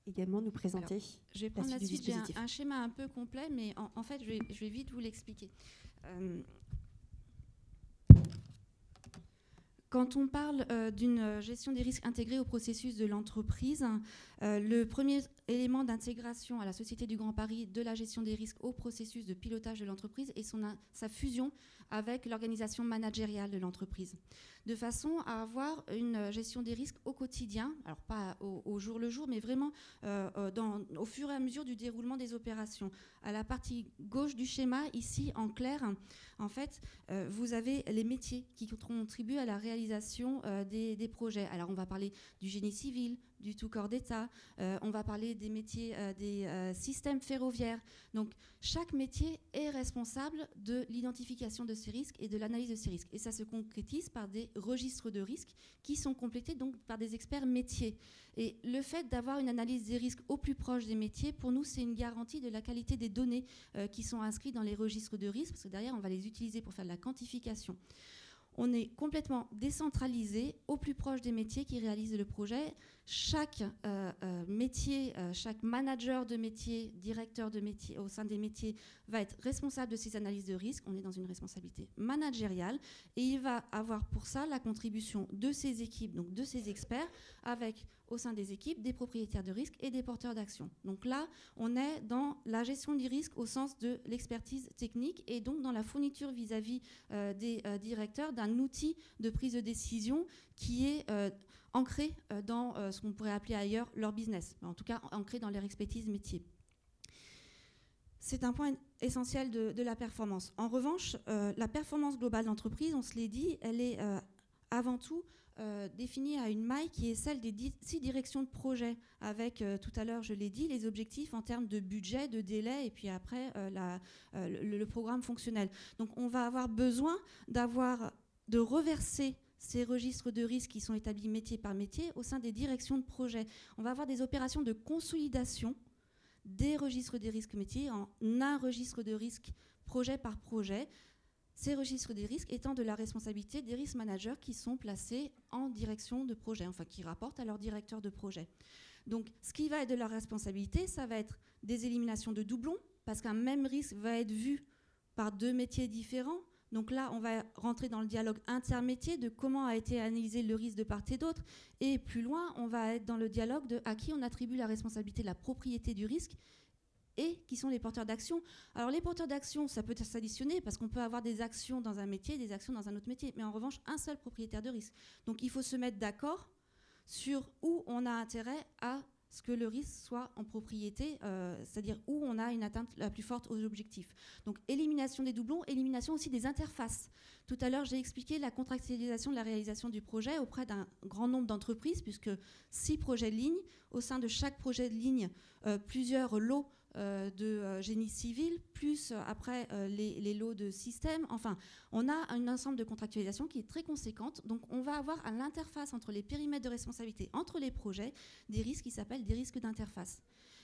S1: également nous présenter. Alors,
S3: je vais prendre la suite. J'ai un schéma un peu complet, mais en fait, je vais vite vous l'expliquer. Quand on parle d'une gestion des risques intégrée au processus de l'entreprise, le premier élément d'intégration à la Société du Grand Paris de la gestion des risques au processus de pilotage de l'entreprise est sa fusion avec l'organisation managériale de l'entreprise, de façon à avoir une gestion des risques au quotidien, alors pas au jour le jour, mais vraiment au fur et à mesure du déroulement des opérations. À la partie gauche du schéma, ici en clair, en fait, vous avez les métiers qui contribuent à la réalisation des projets. Alors on va parler du génie civil, du tout corps d'État, on va parler des métiers des systèmes ferroviaires. Donc chaque métier est responsable de l'identification de ces risques et de l'analyse de ces risques. Et ça se concrétise par des registres de risques qui sont complétés donc par des experts métiers. Et le fait d'avoir une analyse des risques au plus proche des métiers, pour nous, c'est une garantie de la qualité des données qui sont inscrites dans les registres de risques, parce que derrière, on va les utiliser pour faire de la quantification. On est complètement décentralisé, au plus proche des métiers qui réalisent le projet. Chaque métier, chaque manager de métier, directeur de métier au sein des métiers va être responsable de ces analyses de risque. On est dans une responsabilité managériale et il va avoir pour ça la contribution de ses équipes, donc de ses experts, avec au sein des équipes des propriétaires de risque et des porteurs d'action. Donc là, on est dans la gestion du risque au sens de l'expertise technique et donc dans la fourniture vis-à-vis des directeurs d'un outil de prise de décision qui est ancré dans ce qu'on pourrait appeler ailleurs leur business, en tout cas ancré dans leur expertise métier. C'est un point essentiel de la performance. En revanche, la performance globale d'entreprise, on se l'est dit, elle est avant tout définie à une maille qui est celle des 6 directions de projet, avec, tout à l'heure je l'ai dit, les objectifs en termes de budget, de délai, et puis après le programme fonctionnel. Donc on va avoir besoin de reverser ces registres de risques qui sont établis métier par métier au sein des directions de projet. On va avoir des opérations de consolidation des registres des risques métiers en un registre de risques projet par projet. Ces registres des risques étant de la responsabilité des risk managers qui sont placés en direction de projet, enfin qui rapportent à leur directeur de projet. Donc ce qui va être de leur responsabilité, ça va être des éliminations de doublons, parce qu'un même risque va être vu par 2 métiers différents. Donc là, on va rentrer dans le dialogue intermétier de comment a été analysé le risque de part et d'autre. Et plus loin, on va être dans le dialogue de à qui on attribue la responsabilité de la propriété du risque et qui sont les porteurs d'action. Alors les porteurs d'action, ça peut s'additionner parce qu'on peut avoir des actions dans un métier, des actions dans un autre métier. Mais en revanche, un seul propriétaire de risque. Donc il faut se mettre d'accord sur où on a intérêt à ce que le risque soit en propriété, c'est-à-dire où on a une atteinte la plus forte aux objectifs. Donc élimination des doublons, élimination aussi des interfaces. Tout à l'heure, j'ai expliqué la contractualisation de la réalisation du projet auprès d'un grand nombre d'entreprises, puisque 6 projets de ligne, au sein de chaque projet de ligne, plusieurs lots de génie civil, plus après les lots de systèmes. Enfin, on a un ensemble de contractualisation qui est très conséquente. Donc, on va avoir à l'interface entre les périmètres de responsabilité, entre les projets, des risques qui s'appellent des risques d'interface.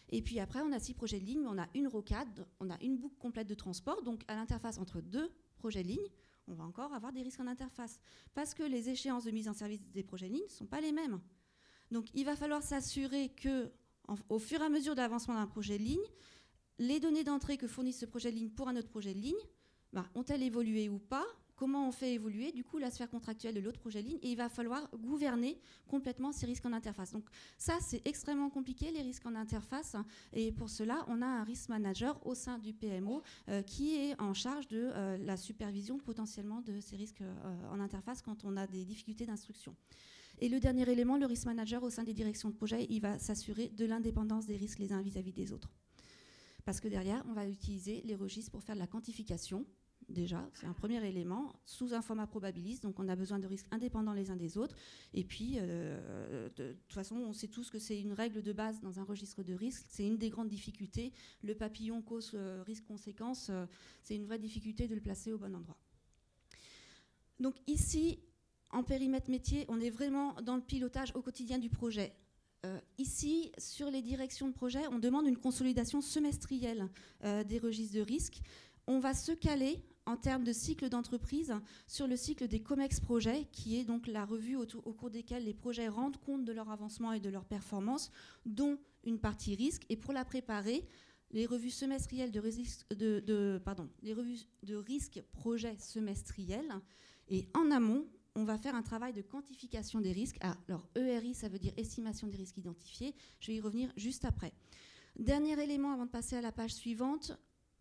S3: Et puis après, on a 6 projets de ligne, mais on a une rocade, on a une boucle complète de transport. Donc, à l'interface entre 2 projets de ligne, on va encore avoir des risques en interface. Parce que les échéances de mise en service des projets de ligne ne sont pas les mêmes. Donc, il va falloir s'assurer que au fur et à mesure de l'avancement d'un projet de ligne, les données d'entrée que fournit ce projet de ligne pour un autre projet de ligne, ont-elles évolué ou pas? Comment on fait évoluer du coup la sphère contractuelle de l'autre projet de ligne? Et il va falloir gouverner complètement ces risques en interface. Donc ça, c'est extrêmement compliqué, les risques en interface. Et pour cela, on a un risk manager au sein du PMO qui est en charge de la supervision potentiellement de ces risques en interface quand on a des difficultés d'instruction. Et le dernier élément, le risk manager au sein des directions de projet, il va s'assurer de l'indépendance des risques les uns vis-à-vis des autres. Parce que derrière, on va utiliser les registres pour faire de la quantification. Déjà, c'est un premier élément, sous un format probabiliste, donc on a besoin de risques indépendants les uns des autres. Et puis, de toute façon, on sait tous que c'est une règle de base dans un registre de risque. C'est une des grandes difficultés. Le papillon cause risque-conséquence, c'est une vraie difficulté de le placer au bon endroit. Donc ici, en périmètre métier, on est vraiment dans le pilotage au quotidien du projet. Ici, sur les directions de projet, on demande une consolidation semestrielle des registres de risque. On va se caler en termes de cycle d'entreprise sur le cycle des COMEX projets, qui est donc la revue au cours desquelles les projets rendent compte de leur avancement et de leur performance, dont une partie risque. Et pour la préparer, les revues semestrielles les revues de risque projet semestriels. Et en amont, on va faire un travail de quantification des risques. Alors, ERI, ça veut dire estimation des risques identifiés. Je vais y revenir juste après. Dernier élément avant de passer à la page suivante.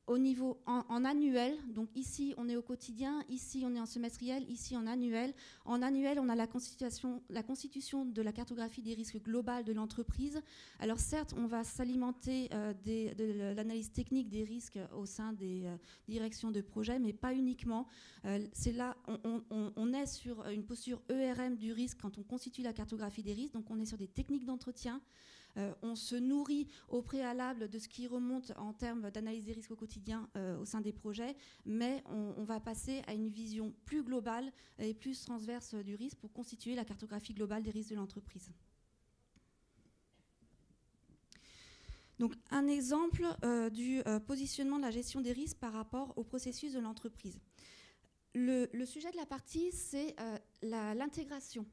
S3: Au niveau en annuel, donc ici on est au quotidien, ici on est en semestriel, ici en annuel. En annuel, on a la constitution de la cartographie des risques globales de l'entreprise. Alors certes, on va s'alimenter de l'analyse technique des risques au sein des directions de projet, mais pas uniquement. C'est là, on est sur une posture ERM du risque quand on constitue la cartographie des risques, donc on est sur des techniques d'entretien. On se nourrit au préalable de ce qui remonte en termes d'analyse des risques au quotidien au sein des projets, mais on va passer à une vision plus globale et plus transverse du risque pour constituer la cartographie globale des risques de l'entreprise. Donc, un exemple du positionnement de la gestion des risques par rapport au processus de l'entreprise. Le sujet de la partie, c'est l'intégration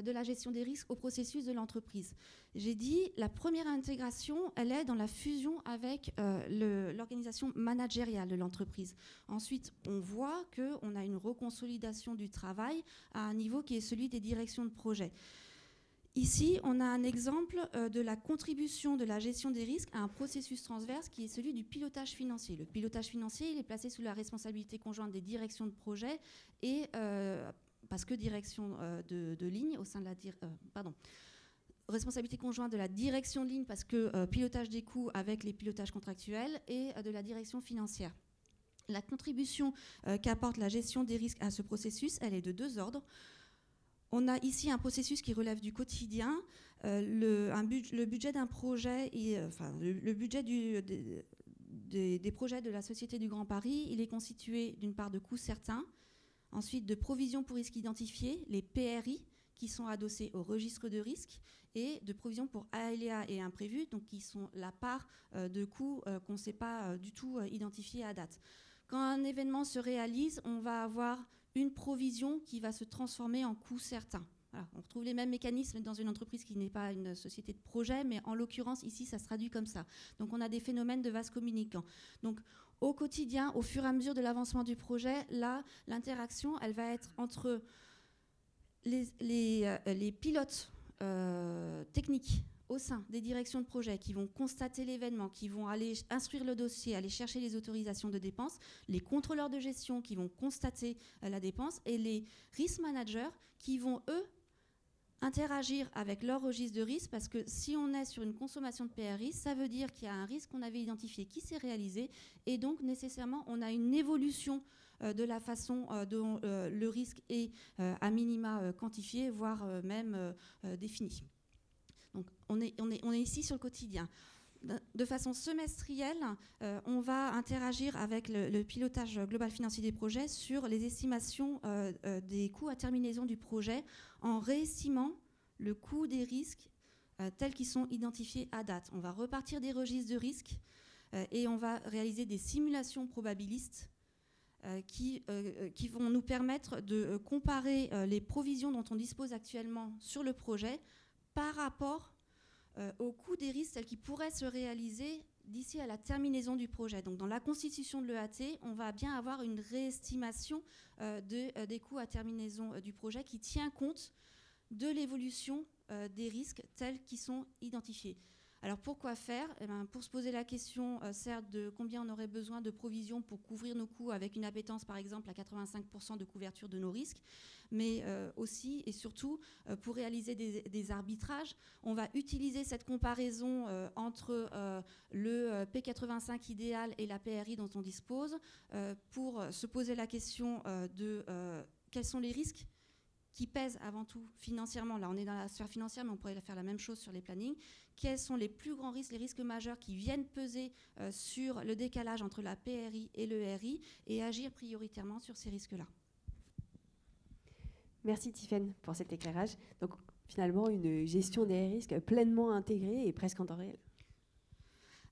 S3: de la gestion des risques au processus de l'entreprise. J'ai dit, la première intégration, elle est dans la fusion avec l'organisation managériale de l'entreprise. Ensuite, on voit qu'on a une reconsolidation du travail à un niveau qui est celui des directions de projet. Ici, on a un exemple de la contribution de la gestion des risques à un processus transverse qui est celui du pilotage financier. Le pilotage financier, il est placé sous la responsabilité conjointe des directions de projet et parce que direction de ligne au sein de la responsabilité conjointe de la direction de ligne parce que pilotage des coûts avec les pilotages contractuels et de la direction financière. La contribution qu'apporte la gestion des risques à ce processus, elle est de deux ordres. On a ici un processus qui relève du quotidien. Le budget d'un projet, le budget des projets de la Société du Grand Paris, il est constitué d'une part de coûts certains, ensuite de provisions pour risques identifiés, les PRI, qui sont adossés au registre de risque, et de provisions pour aléas et imprévus, donc qui sont la part de coûts qu'on ne sait pas du tout identifier à date. Quand un événement se réalise, on va avoir une provision qui va se transformer en coût certain. Voilà, on retrouve les mêmes mécanismes dans une entreprise qui n'est pas une société de projet, mais en l'occurrence, ici, ça se traduit comme ça. Donc, on a des phénomènes de vase communicant. Donc, au quotidien, au fur et à mesure de l'avancement du projet, là, l'interaction, elle va être entre les pilotes techniques au sein des directions de projet qui vont constater l'événement, qui vont aller instruire le dossier, aller chercher les autorisations de dépenses, les contrôleurs de gestion qui vont constater la dépense et les risk managers qui vont, eux, interagir avec leur registre de risque parce que si on est sur une consommation de PRI, ça veut dire qu'il y a un risque qu'on avait identifié qui s'est réalisé et donc nécessairement on a une évolution de la façon dont le risque est à minima quantifié, voire même défini. Donc on est ici sur le quotidien. De façon semestrielle, on va interagir avec le pilotage global financier des projets sur les estimations des coûts à terminaison du projet en réestimant le coût des risques tels qu'ils sont identifiés à date. On va repartir des registres de risques et on va réaliser des simulations probabilistes qui vont nous permettre de comparer les provisions dont on dispose actuellement sur le projet par rapport au coût des risques tels qu'ils pourraient se réaliser d'ici à la terminaison du projet. Donc dans la constitution de l'EAT, on va bien avoir une réestimation des coûts à terminaison du projet qui tient compte de l'évolution des risques tels qu'ils sont identifiés. Alors pourquoi faire ? Pour se poser la question, certes, de combien on aurait besoin de provisions pour couvrir nos coûts avec une appétence, par exemple, à 85% de couverture de nos risques, mais aussi et surtout pour réaliser des arbitrages. On va utiliser cette comparaison entre le P85 idéal et la PRI dont on dispose pour se poser la question de quels sont les risques qui pèsent avant tout financièrement. Là, on est dans la sphère financière, mais on pourrait faire la même chose sur les plannings. Quels sont les plus grands risques, les risques majeurs qui viennent peser sur le décalage entre la PRI et le RI et agir prioritairement sur ces risques-là.
S1: Merci Tiffaine pour cet éclairage. Donc finalement, une gestion des risques pleinement intégrée et presque en temps réel.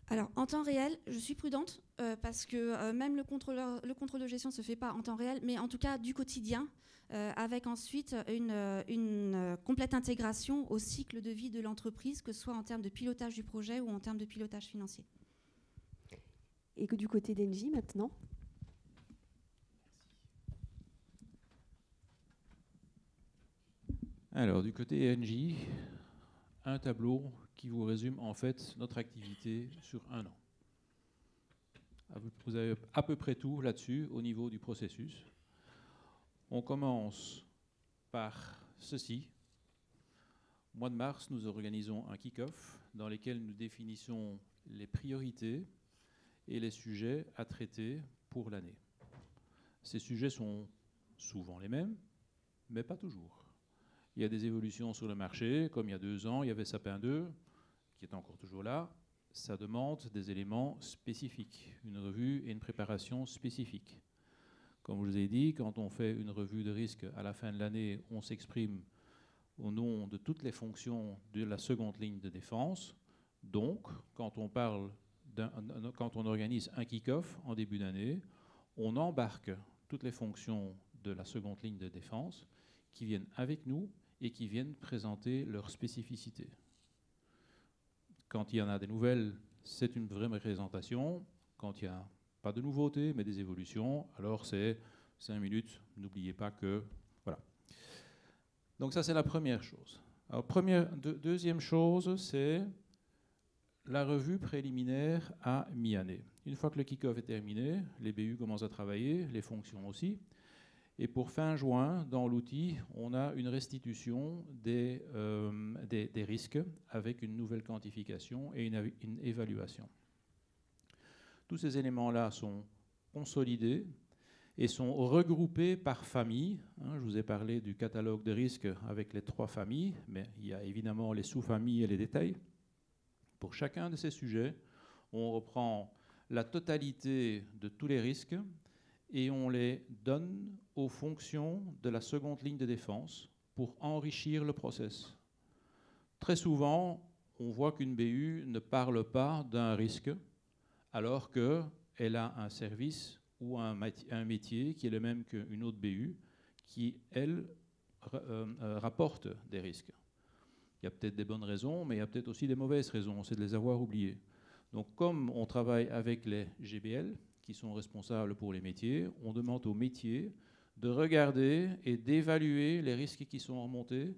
S3: Alors, en temps réel, je suis prudente parce que même le contrôle de gestion ne se fait pas en temps réel, mais en tout cas du quotidien, avec ensuite une complète intégration au cycle de vie de l'entreprise, que ce soit en termes de pilotage du projet ou en termes de pilotage financier.
S1: Et que du côté d'Engie maintenant ?
S2: Alors, du côté Engie, un tableau qui vous résume en fait notre activité sur un an. Vous avez à peu près tout là-dessus au niveau du processus. On commence par ceci. Au mois de mars, nous organisons un kick-off dans lequel nous définissons les priorités et les sujets à traiter pour l'année. Ces sujets sont souvent les mêmes, mais pas toujours. Il y a des évolutions sur le marché, comme il y a 2 ans, il y avait Sapin 2, qui est encore toujours là. Ça demande des éléments spécifiques, une revue et une préparation spécifiques. Comme je vous ai dit, quand on fait une revue de risque à la fin de l'année, on s'exprime au nom de toutes les fonctions de la seconde ligne de défense. Donc, quand on organise un kick-off en début d'année, on embarque toutes les fonctions de la seconde ligne de défense qui viennent avec nous et qui viennent présenter leurs spécificités. Quand il y en a des nouvelles, c'est une vraie présentation. Quand il n'y a pas de nouveautés, mais des évolutions, alors c'est 5 minutes. N'oubliez pas que... Voilà. Donc ça, c'est la première chose. Alors, deuxième chose, c'est la revue préliminaire à mi-année. Une fois que le kick-off est terminé, les BU commencent à travailler, les fonctions aussi. Et pour fin juin, dans l'outil, on a une restitution des risques avec une nouvelle quantification et une évaluation. Tous ces éléments-là sont consolidés et sont regroupés par famille. Je vous ai parlé du catalogue de risques avec les 3 familles, mais il y a évidemment les sous-familles et les détails. Pour chacun de ces sujets, on reprend la totalité de tous les risques et on les donne aux fonctions de la seconde ligne de défense pour enrichir le process. Très souvent, on voit qu'une BU ne parle pas d'un risque alors qu'elle a un service ou un métier qui est le même qu'une autre BU qui, elle, rapporte des risques. Il y a peut-être des bonnes raisons, mais il y a peut-être aussi des mauvaises raisons, c'est de les avoir oubliées. Donc comme on travaille avec les GBL, qui sont responsables pour les métiers, on demande aux métiers de regarder et d'évaluer les risques qui sont remontés,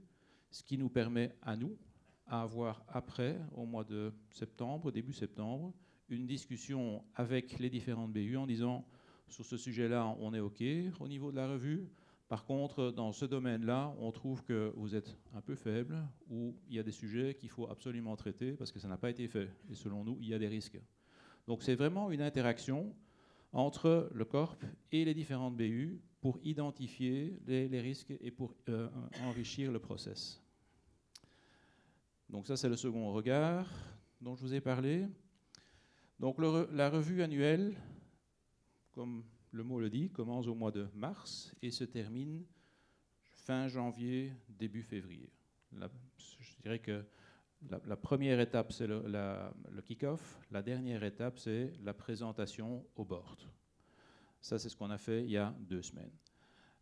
S2: ce qui nous permet à nous, à avoir après, au mois de septembre, début septembre, une discussion avec les différentes BU en disant sur ce sujet-là, on est OK au niveau de la revue. Par contre, dans ce domaine-là, on trouve que vous êtes un peu faible ou il y a des sujets qu'il faut absolument traiter parce que ça n'a pas été fait. Et selon nous, il y a des risques. Donc c'est vraiment une interaction entre le Corp et les différentes BU pour identifier les risques et pour enrichir le process. Donc ça, c'est le second regard dont je vous ai parlé. Donc la revue annuelle, comme le mot le dit, commence au mois de mars et se termine fin janvier, début février. Je dirais que la première étape, c'est le kick-off. La dernière étape, c'est la présentation au board. Ça, c'est ce qu'on a fait il y a 2 semaines.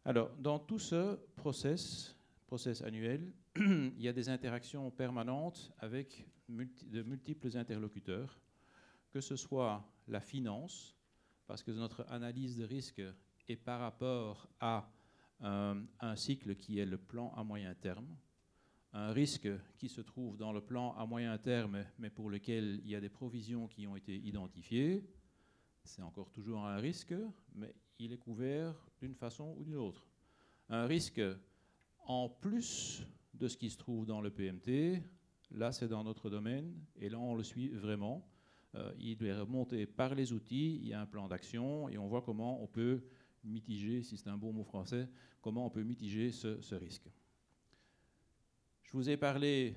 S2: Alors, dans tout ce process annuel, il y a des interactions permanentes avec de multiples interlocuteurs. que ce soit la finance, parce que notre analyse de risque est par rapport à un cycle qui est le plan à moyen terme, un risque qui se trouve dans le plan à moyen terme, mais pour lequel il y a des provisions qui ont été identifiées. C'est encore toujours un risque, mais il est couvert d'une façon ou d'une autre. Un risque en plus de ce qui se trouve dans le PMT, là c'est dans notre domaine, et là on le suit vraiment. Il est remonté par les outils, il y a un plan d'action, et on voit comment on peut mitiger, si c'est un bon mot français, comment on peut mitiger ce risque. Je vous ai parlé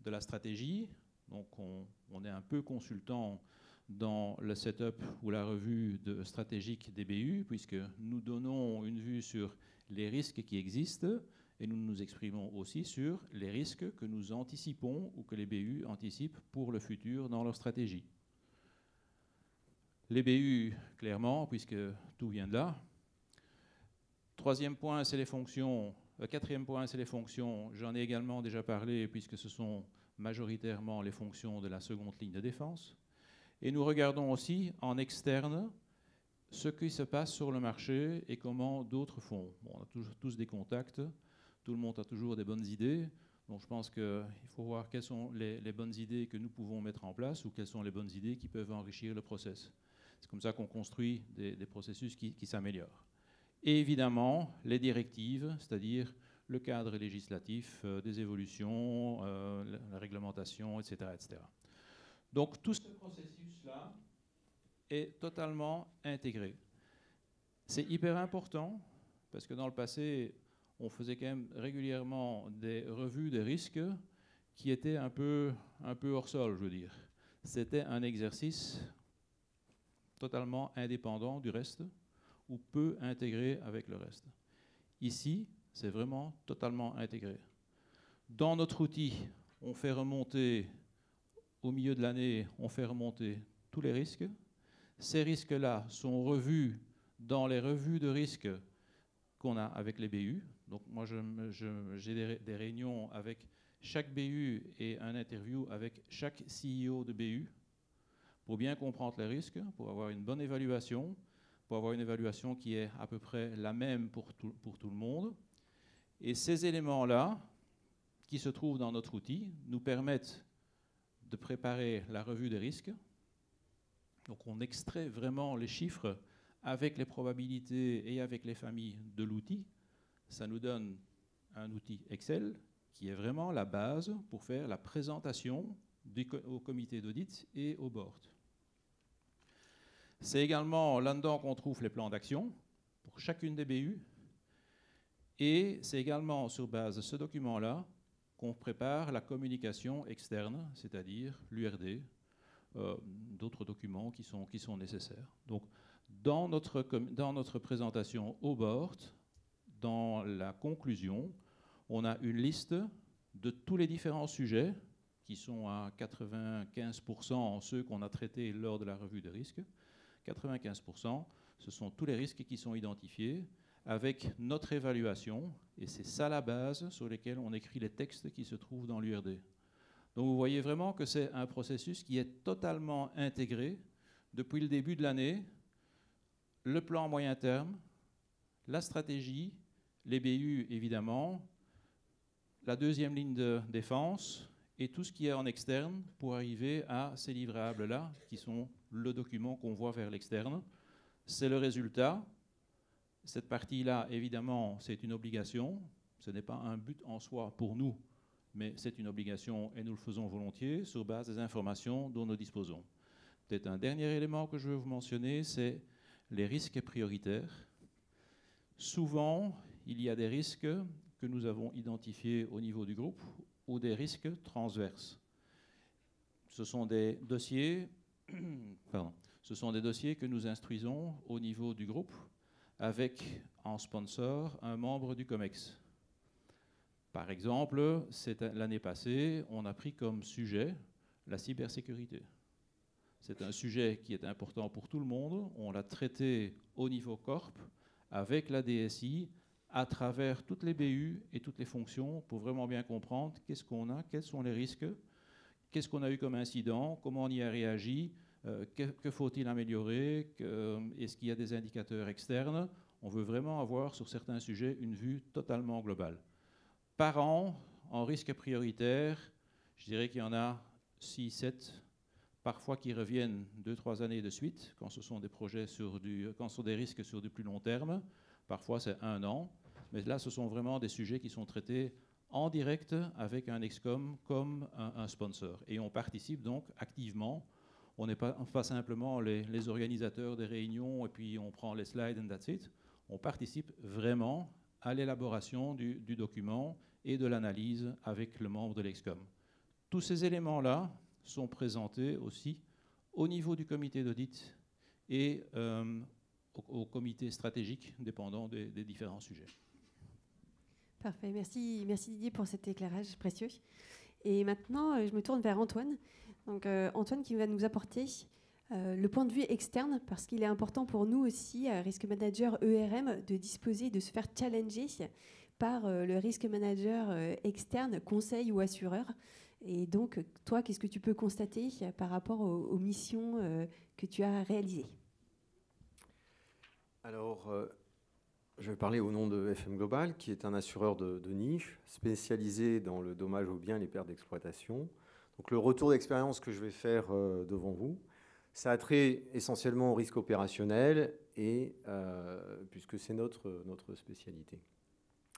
S2: de la stratégie, donc on est un peu consultant dans le setup ou la revue stratégique des BU, puisque nous donnons une vue sur les risques qui existent et nous nous exprimons aussi sur les risques que nous anticipons ou que les BU anticipent pour le futur dans leur stratégie. Les BU, clairement, puisque tout vient de là. Troisième point, c'est les fonctions. Quatrième point, c'est les fonctions. J'en ai également déjà parlé, puisque ce sont majoritairement les fonctions de la seconde ligne de défense. Et nous regardons aussi en externe ce qui se passe sur le marché et comment d'autres font. Bon, on a tous des contacts, tout le monde a toujours des bonnes idées. Donc je pense qu'il faut voir quelles sont les bonnes idées que nous pouvons mettre en place ou quelles sont les bonnes idées qui peuvent enrichir le process. C'est comme ça qu'on construit des processus qui s'améliorent. Et évidemment, les directives, c'est-à-dire le cadre législatif, des évolutions, la réglementation, etc., etc. Donc tout ce processus-là est totalement intégré. C'est hyper important parce que dans le passé, on faisait quand même régulièrement des revues des risques qui étaient un peu hors sol, je veux dire. C'était un exercice totalement indépendant du reste ou peu intégré avec le reste. Ici, c'est vraiment totalement intégré. Dans notre outil, on fait remonter, au milieu de l'année, on fait remonter tous les risques. Ces risques-là sont revus dans les revues de risques qu'on a avec les BU. Donc moi, j'ai des réunions avec chaque BU et un interview avec chaque CEO de BU pour bien comprendre les risques, pour avoir une bonne évaluation, pour avoir une évaluation qui est à peu près la même pour tout le monde. Et ces éléments-là, qui se trouvent dans notre outil, nous permettent de préparer la revue des risques. Donc on extrait vraiment les chiffres avec les probabilités et avec les familles de l'outil. Ça nous donne un outil Excel qui est vraiment la base pour faire la présentation au comité d'audit et au board. C'est également là-dedans qu'on trouve les plans d'action pour chacune des BU. Et c'est également sur base de ce document-là qu'on prépare la communication externe, c'est-à-dire l'URD, d'autres documents qui sont nécessaires. Donc, dans notre présentation au board, dans la conclusion, on a une liste de tous les différents sujets qui sont à 95% ceux qu'on a traités lors de la revue de risques. 95%, ce sont tous les risques qui sont identifiés avec notre évaluation, et c'est ça la base sur laquelle on écrit les textes qui se trouvent dans l'URD. Donc vous voyez vraiment que c'est un processus qui est totalement intégré depuis le début de l'année, le plan moyen terme, la stratégie, les BU évidemment, la deuxième ligne de défense et tout ce qui est en externe pour arriver à ces livrables-là qui sont le document qu'on voit vers l'externe. C'est le résultat. Cette partie-là, évidemment, c'est une obligation. Ce n'est pas un but en soi pour nous, mais c'est une obligation et nous le faisons volontiers sur base des informations dont nous disposons. Peut-être un dernier élément que je veux vous mentionner, c'est les risques prioritaires. Souvent, il y a des risques que nous avons identifiés au niveau du groupe ou des risques transverses. Ce sont des dossiers, que nous instruisons au niveau du groupe avec en sponsor un membre du COMEX. Par exemple, l'année passée, on a pris comme sujet la cybersécurité. C'est un sujet qui est important pour tout le monde. On l'a traité au niveau corp avec la DSI à travers toutes les BU et toutes les fonctions pour vraiment bien comprendre qu'est-ce qu'on a, quels sont les risques, qu'est-ce qu'on a eu comme incident, comment on y a réagi, Que faut-il améliorer? Est-ce qu'il y a des indicateurs externes? On veut vraiment avoir sur certains sujets une vue totalement globale. Par an, en risque prioritaire, je dirais qu'il y en a 6, 7, parfois qui reviennent 2-3 années de suite, quand ce sont des projets quand ce sont des risques sur du plus long terme. Parfois, c'est 1 an. Mais là, ce sont vraiment des sujets qui sont traités en direct avec un ExCom comme un sponsor. Et on participe donc activement. On n'est pas simplement les organisateurs des réunions et puis on prend les slides and that's it. On participe vraiment à l'élaboration du document et de l'analyse avec le membre de l'ExCom. Tous ces éléments-là sont présentés aussi au niveau du comité d'audit et au comité stratégique dépendant des différents sujets.
S1: Parfait, merci Didier pour cet éclairage précieux. Et maintenant, je me tourne vers Antoine. Donc, Antoine qui va nous apporter le point de vue externe, parce qu'il est important pour nous aussi, Risk Manager ERM, de disposer, de se faire challenger par le Risk Manager externe, conseil ou assureur. Et donc, toi, qu'est-ce que tu peux constater par rapport aux missions que tu as réalisées?
S4: Alors, je vais parler au nom de FM Global, qui est un assureur de niche spécialisé dans le dommage aux biens et les pertes d'exploitation. Donc, le retour d'expérience que je vais faire devant vous, ça a trait essentiellement au risque opérationnel, puisque c'est notre spécialité.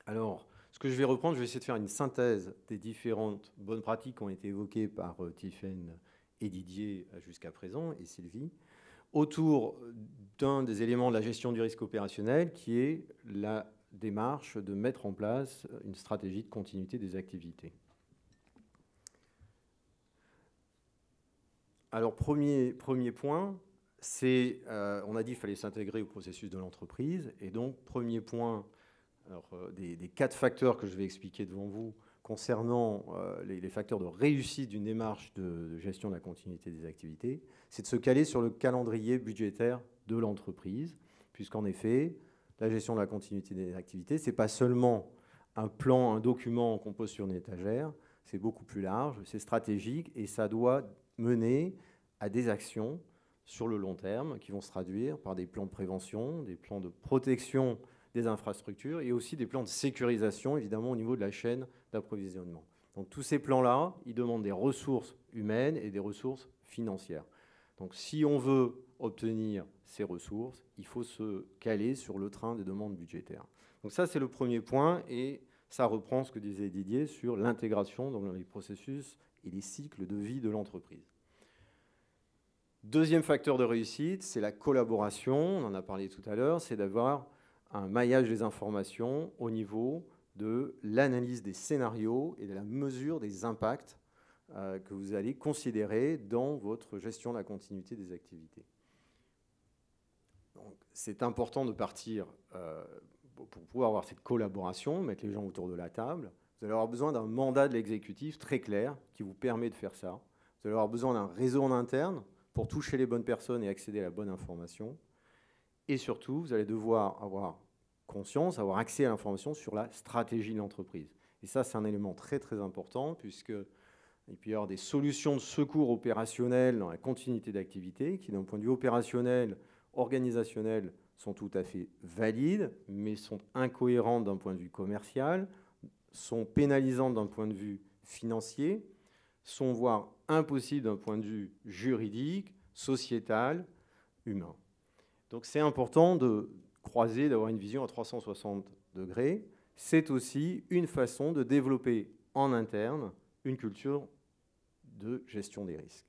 S4: Alors, ce que je vais reprendre, je vais essayer de faire une synthèse des différentes bonnes pratiques qui ont été évoquées par Tiffaine et Didier jusqu'à présent, et Sylvie, autour d'un des éléments de la gestion du risque opérationnel, qui est la démarche de mettre en place une stratégie de continuité des activités. Alors, premier point, c'est, on a dit qu'il fallait s'intégrer au processus de l'entreprise, et donc, premier point, alors, des 4 facteurs que je vais expliquer devant vous concernant les facteurs de réussite d'une démarche de gestion de la continuité des activités, c'est de se caler sur le calendrier budgétaire de l'entreprise, puisqu'en effet, la gestion de la continuité des activités, ce n'est pas seulement un plan, un document qu'on pose sur une étagère, c'est beaucoup plus large, c'est stratégique, et ça doit mener à des actions sur le long terme qui vont se traduire par des plans de prévention, des plans de protection des infrastructures et aussi des plans de sécurisation, évidemment, au niveau de la chaîne d'approvisionnement. Donc tous ces plans-là, ils demandent des ressources humaines et des ressources financières. Donc si on veut obtenir ces ressources, il faut se caler sur le train des demandes budgétaires. Donc ça, c'est le premier point, et ça reprend ce que disait Didier sur l'intégration dans les processus et les cycles de vie de l'entreprise. Deuxième facteur de réussite, c'est la collaboration. On en a parlé tout à l'heure, c'est d'avoir un maillage des informations au niveau de l'analyse des scénarios et de la mesure des impacts que vous allez considérer dans votre gestion de la continuité des activités. C'est important de partir pour pouvoir avoir cette collaboration, mettre les gens autour de la table. Vous allez avoir besoin d'un mandat de l'exécutif très clair qui vous permet de faire ça. Vous allez avoir besoin d'un réseau en interne pour toucher les bonnes personnes et accéder à la bonne information. Et surtout, vous allez devoir avoir conscience, avoir accès à l'information sur la stratégie de l'entreprise. Et ça, c'est un élément très, très important, puisqu'il peut y avoir des solutions de secours opérationnels dans la continuité d'activité, qui, d'un point de vue opérationnel, organisationnel, sont tout à fait valides, mais sont incohérentes d'un point de vue commercial, sont pénalisantes d'un point de vue financier, sont voire impossibles d'un point de vue juridique, sociétal, humain. Donc c'est important de croiser, d'avoir une vision à 360 degrés. C'est aussi une façon de développer en interne une culture de gestion des risques.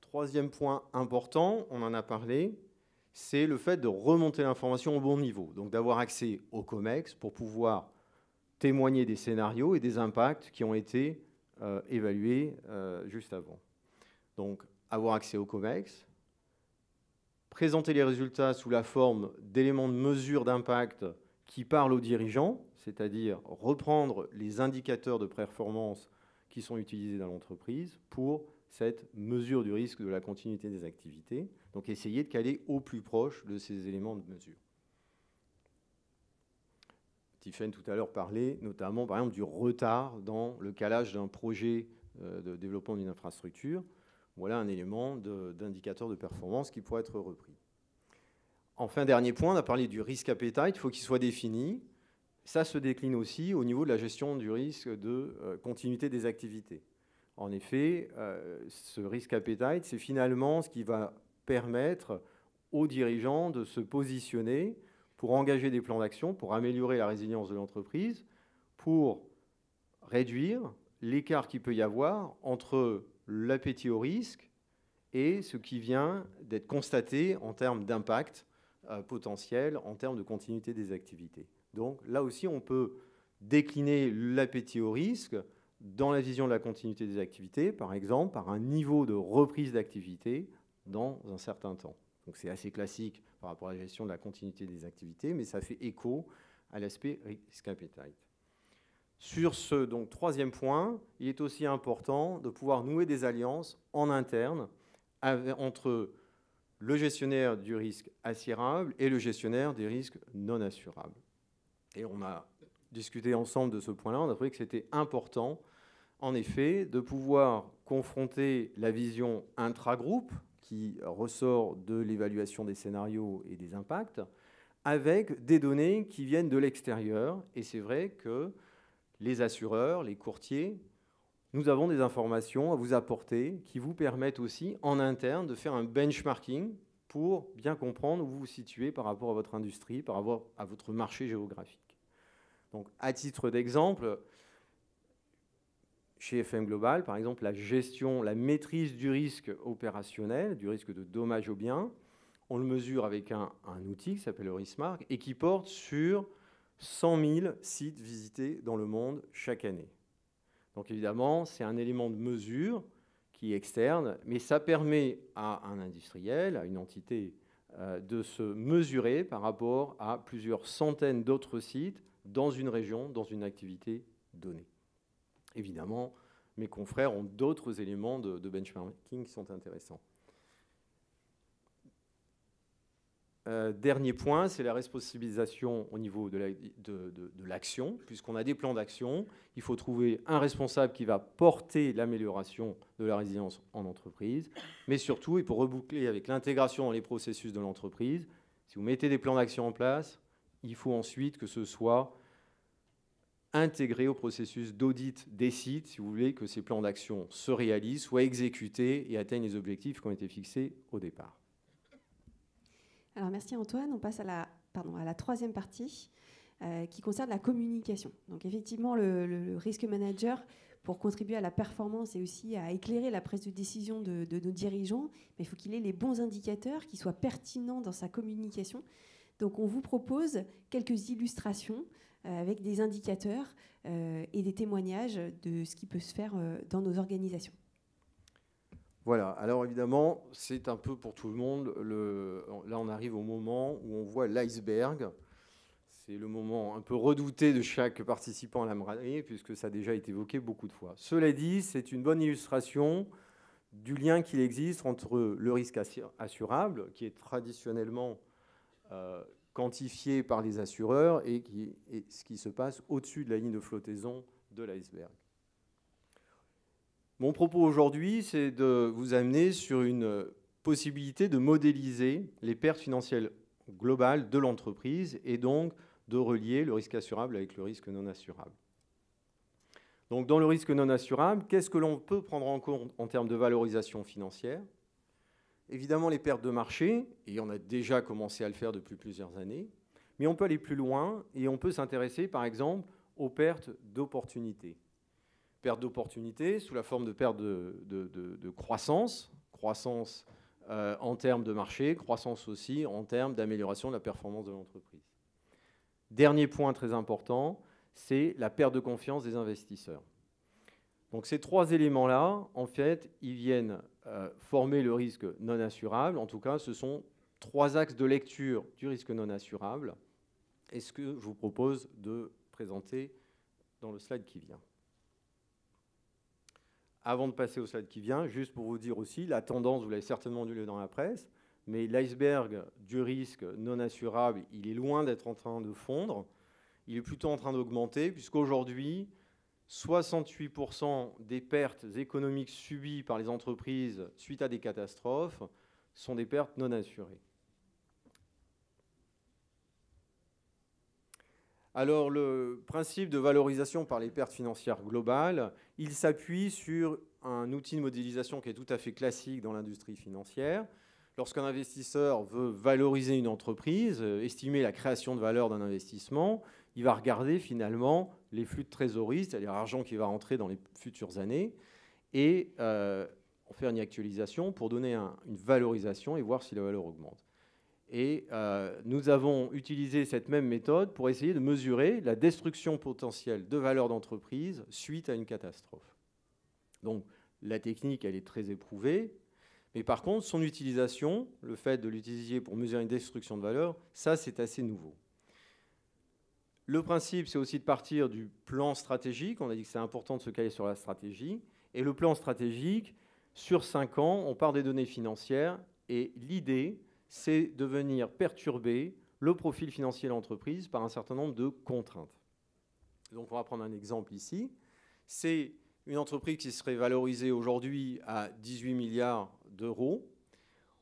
S4: Troisième point important, on en a parlé, c'est le fait de remonter l'information au bon niveau. Donc d'avoir accès au COMEX pour pouvoir témoigner des scénarios et des impacts qui ont été évalués juste avant. Donc avoir accès au COMEX, présenter les résultats sous la forme d'éléments de mesure d'impact qui parlent aux dirigeants, c'est-à-dire reprendre les indicateurs de performance qui sont utilisés dans l'entreprise pour cette mesure du risque de la continuité des activités. Donc essayer de caler au plus proche de ces éléments de mesure. Tiffaine tout à l'heure parlait notamment par exemple du retard dans le calage d'un projet de développement d'une infrastructure. Voilà un élément d'indicateur de performance qui pourrait être repris. Enfin, dernier point, on a parlé du risk appetite, il faut qu'il soit défini. Ça se décline aussi au niveau de la gestion du risque de continuité des activités. En effet, ce risk appetite, c'est finalement ce qui va permettre aux dirigeants de se positionner pour engager des plans d'action, pour améliorer la résilience de l'entreprise, pour réduire l'écart qu'il peut y avoir entre l'appétit au risque et ce qui vient d'être constaté en termes d'impact potentiel, en termes de continuité des activités. Donc là aussi, on peut décliner l'appétit au risque dans la vision de la continuité des activités, par exemple par un niveau de reprise d'activité dans un certain temps. Donc c'est assez classique par rapport à la gestion de la continuité des activités, mais ça fait écho à l'aspect risk appetite. Sur ce donc, troisième point, il est aussi important de pouvoir nouer des alliances en interne entre le gestionnaire du risque assurable et le gestionnaire des risques non assurables. Et on a discuté ensemble de ce point-là, on a trouvé que c'était important, en effet, de pouvoir confronter la vision intragroupe qui ressort de l'évaluation des scénarios et des impacts avec des données qui viennent de l'extérieur. Et c'est vrai que les assureurs, les courtiers, nous avons des informations à vous apporter qui vous permettent aussi en interne de faire un benchmarking pour bien comprendre où vous vous situez par rapport à votre industrie, par rapport à votre marché géographique. Donc, à titre d'exemple, chez FM Global, par exemple, la gestion, la maîtrise du risque opérationnel, du risque de dommage aux biens, on le mesure avec un outil qui s'appelle le Riskmark et qui porte sur 100 000 sites visités dans le monde chaque année. Donc évidemment, c'est un élément de mesure qui est externe, mais ça permet à un industriel, à une entité, de se mesurer par rapport à plusieurs centaines d'autres sites dans une région, dans une activité donnée. Évidemment, mes confrères ont d'autres éléments de benchmarking qui sont intéressants. Dernier point, c'est la responsabilisation au niveau de l'action. Puisqu'on a des plans d'action, il faut trouver un responsable qui va porter l'amélioration de la résilience en entreprise. Mais surtout, et pour reboucler avec l'intégration dans les processus de l'entreprise, si vous mettez des plans d'action en place, il faut ensuite que ce soit intégré au processus d'audit des sites, si vous voulez que ces plans d'action se réalisent, soient exécutés et atteignent les objectifs qui ont été fixés au départ.
S1: Alors merci Antoine, on passe à la troisième partie qui concerne la communication. Donc effectivement, le risk manager, pour contribuer à la performance et aussi à éclairer la prise de décision de nos dirigeants, mais il faut qu'il ait les bons indicateurs, qui soient pertinents dans sa communication. Donc on vous propose quelques illustrations avec des indicateurs et des témoignages de ce qui peut se faire dans nos organisations.
S4: Voilà, alors évidemment, c'est un peu pour tout le monde. Là, on arrive au moment où on voit l'iceberg. C'est le moment un peu redouté de chaque participant à la marée, puisque ça a déjà été évoqué beaucoup de fois. Cela dit, c'est une bonne illustration du lien qu'il existe entre le risque assurable, qui est traditionnellement quantifié par les assureurs, et ce qui se passe au-dessus de la ligne de flottaison de l'iceberg. Mon propos aujourd'hui, c'est de vous amener sur une possibilité de modéliser les pertes financières globales de l'entreprise et donc de relier le risque assurable avec le risque non assurable. Donc, dans le risque non assurable, qu'est-ce que l'on peut prendre en compte en termes de valorisation financière ? Évidemment, les pertes de marché, et on a déjà commencé à le faire depuis plusieurs années, mais on peut aller plus loin et on peut s'intéresser, par exemple, aux pertes d'opportunités. Perte d'opportunités sous la forme de perte de croissance en termes de marché, croissance aussi en termes d'amélioration de la performance de l'entreprise. Dernier point très important, c'est la perte de confiance des investisseurs. Donc ces trois éléments-là, en fait, ils viennent former le risque non assurable. En tout cas, ce sont trois axes de lecture du risque non assurable. Et ce que je vous propose de présenter dans le slide qui vient. Avant de passer au slide qui vient, juste pour vous dire aussi, la tendance, vous l'avez certainement lu dans la presse, mais l'iceberg du risque non assurable, il est loin d'être en train de fondre. Il est plutôt en train d'augmenter, puisqu'aujourd'hui, 68% des pertes économiques subies par les entreprises suite à des catastrophes sont des pertes non assurées. Alors, le principe de valorisation par les pertes financières globales, il s'appuie sur un outil de modélisation qui est tout à fait classique dans l'industrie financière. Lorsqu'un investisseur veut valoriser une entreprise, estimer la création de valeur d'un investissement, il va regarder finalement les flux de trésorerie, c'est-à-dire l'argent qui va rentrer dans les futures années, et en faire une actualisation pour donner une valorisation et voir si la valeur augmente. Et nous avons utilisé cette même méthode pour essayer de mesurer la destruction potentielle de valeur d'entreprise suite à une catastrophe. Donc la technique, elle est très éprouvée, mais par contre, son utilisation, le fait de l'utiliser pour mesurer une destruction de valeur, ça, c'est assez nouveau. Le principe, c'est aussi de partir du plan stratégique. On a dit que c'est important de se caler sur la stratégie. Et le plan stratégique, sur 5 ans, on part des données financières. Et l'idée, c'est de venir perturber le profil financier de l'entreprise par un certain nombre de contraintes. Donc, on va prendre un exemple ici. C'est une entreprise qui serait valorisée aujourd'hui à 18 milliards d'euros.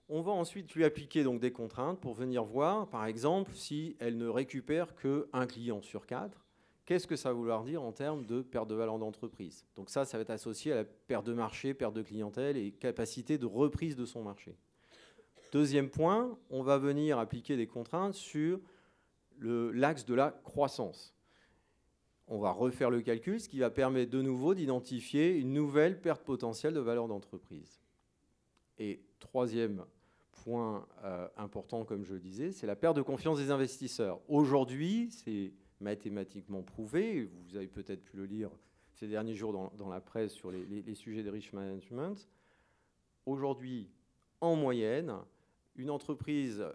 S4: On va ensuite lui appliquer donc des contraintes pour venir voir, par exemple, si elle ne récupère qu'un client sur 4. Qu'est-ce que ça va vouloir dire en termes de perte de valeur d'entreprise? Donc ça va être associé à la perte de marché, perte de clientèle et capacité de reprise de son marché. Deuxième point, on va venir appliquer des contraintes sur l'axe de la croissance. On va refaire le calcul, ce qui va permettre de nouveau d'identifier une nouvelle perte potentielle de valeur d'entreprise. Et troisième point important, comme je le disais, c'est la perte de confiance des investisseurs. Aujourd'hui, c'est mathématiquement prouvé, vous avez peut-être pu le lire ces derniers jours dans la presse sur les sujets de risk management. Aujourd'hui, en moyenne, une entreprise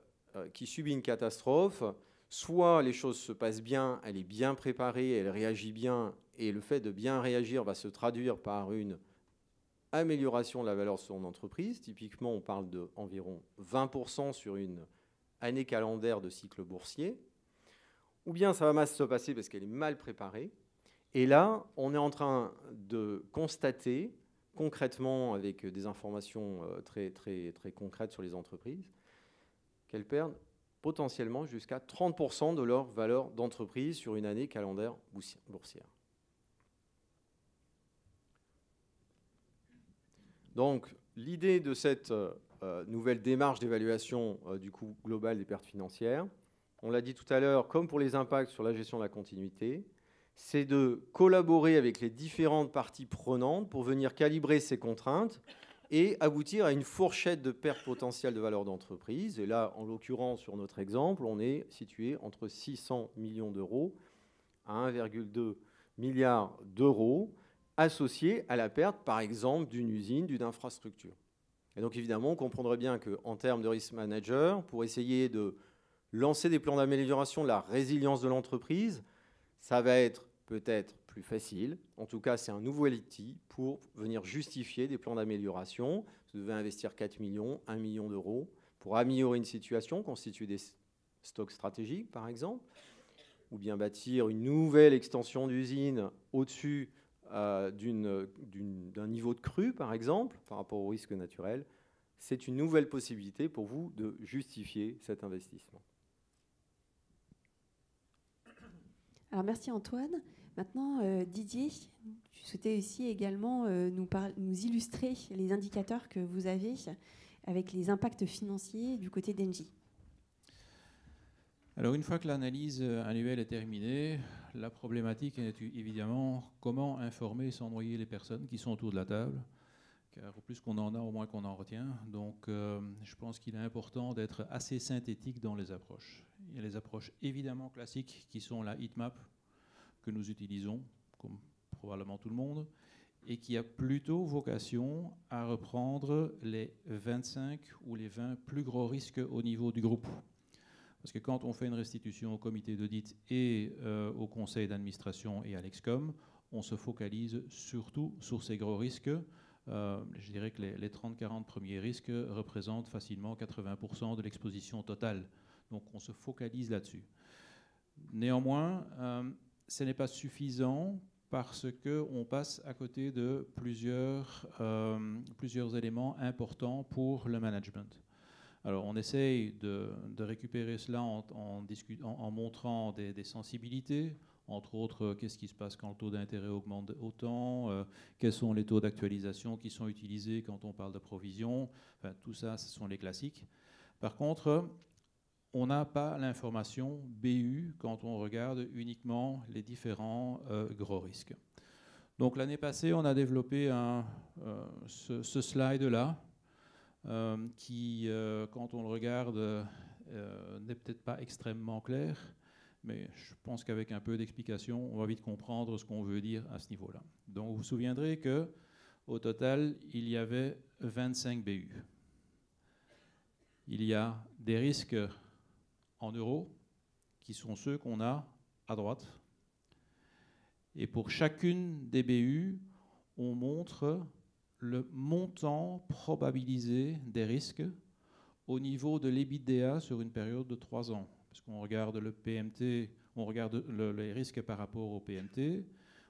S4: qui subit une catastrophe, soit les choses se passent bien, elle est bien préparée, elle réagit bien, et le fait de bien réagir va se traduire par une amélioration de la valeur de son entreprise. Typiquement, on parle d'environ 20% sur une année calendaire de cycle boursier. Ou bien ça va mal se passer parce qu'elle est mal préparée. Et là, on est en train de constater concrètement, avec des informations très, très, très concrètes sur les entreprises, qu'elles perdent potentiellement jusqu'à 30% de leur valeur d'entreprise sur une année calendaire boursière. Donc, l'idée de cette nouvelle démarche d'évaluation du coût global des pertes financières, on l'a dit tout à l'heure, comme pour les impacts sur la gestion de la continuité, c'est de collaborer avec les différentes parties prenantes pour venir calibrer ces contraintes et aboutir à une fourchette de perte potentielle de valeur d'entreprise. Et là, en l'occurrence, sur notre exemple, on est situé entre 600 millions d'euros à 1,2 milliard d'euros associés à la perte, par exemple, d'une usine, d'une infrastructure. Et donc, évidemment, on comprendrait bien qu'en termes de risk manager, pour essayer de lancer des plans d'amélioration de la résilience de l'entreprise, ça va être peut-être plus facile. En tout cas, c'est un nouveau outil pour venir justifier des plans d'amélioration. Vous devez investir 4 millions, 1 million d'euros pour améliorer une situation, constituer des stocks stratégiques, par exemple, ou bien bâtir une nouvelle extension d'usine au-dessus d'un niveau de crue, par exemple, par rapport au risque naturel. C'est une nouvelle possibilité pour vous de justifier cet investissement.
S1: Alors merci Antoine. Maintenant, Didier, tu souhaitais aussi également nous illustrer les indicateurs que vous avez avec les impacts financiers du côté d'Engie.
S2: Alors une fois que l'analyse annuelle est terminée, la problématique est évidemment comment informer sans noyer les personnes qui sont autour de la table, car au plus qu'on en a, au moins qu'on en retient. Donc je pense qu'il est important d'être assez synthétique dans les approches. Il y a les approches évidemment classiques qui sont la heatmap que nous utilisons, comme probablement tout le monde, et qui a plutôt vocation à reprendre les 25 ou les 20 plus gros risques au niveau du groupe. Parce que quand on fait une restitution au comité d'audit et au conseil d'administration et à l'Excom, on se focalise surtout sur ces gros risques. Je dirais que les 30-40 premiers risques représentent facilement 80% de l'exposition totale. Donc on se focalise là-dessus. Néanmoins, ce n'est pas suffisant parce qu'on passe à côté de plusieurs éléments importants pour le management. Alors, on essaye de récupérer cela en montrant des sensibilités, entre autres, qu'est-ce qui se passe quand le taux d'intérêt augmente autant, quels sont les taux d'actualisation qui sont utilisés quand on parle de provision, enfin, tout ça, ce sont les classiques. Par contre, on n'a pas l'information BU quand on regarde uniquement les différents gros risques. Donc l'année passée, on a développé ce slide-là, qui, quand on le regarde, n'est peut-être pas extrêmement clair, mais je pense qu'avec un peu d'explication, on va vite comprendre ce qu'on veut dire à ce niveau-là. Donc vous vous souviendrez qu'au total, il y avait 25 BU. Il y a des risques en euros, qui sont ceux qu'on a à droite. Et pour chacune des BU, on montre le montant probabilisé des risques au niveau de l'EBITDA sur une période de 3 ans. Parce qu'on regarde le PMT, on regarde les risques par rapport au PMT,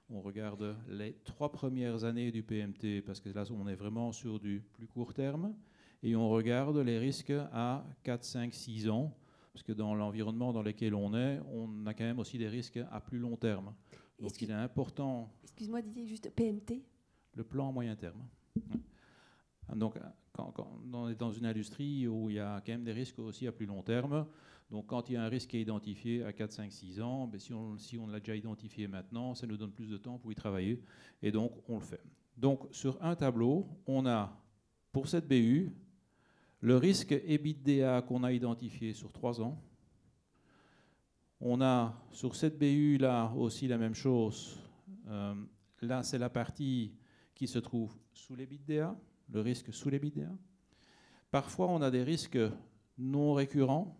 S2: on regarde les 3 premières années du PMT, parce que là, on est vraiment sur du plus court terme, et on regarde les risques à 4, 5, 6 ans, parce que dans l'environnement dans lequel on est, on a quand même aussi des risques à plus long terme. Donc il est important...
S1: Excuse-moi Didier, juste PMT.
S2: Le plan moyen terme. Donc quand on est dans une industrie où il y a quand même des risques aussi à plus long terme, donc quand il y a un risque qui est identifié à 4, 5, 6 ans, ben si on l'a déjà identifié maintenant, ça nous donne plus de temps pour y travailler, et donc on le fait. Donc sur un tableau, on a pour cette BU le risque EBITDA qu'on a identifié sur 3 ans. On a sur cette BU-là aussi la même chose. Là, c'est la partie qui se trouve sous l'EBITDA, le risque sous l'EBITDA. Parfois, on a des risques non récurrents,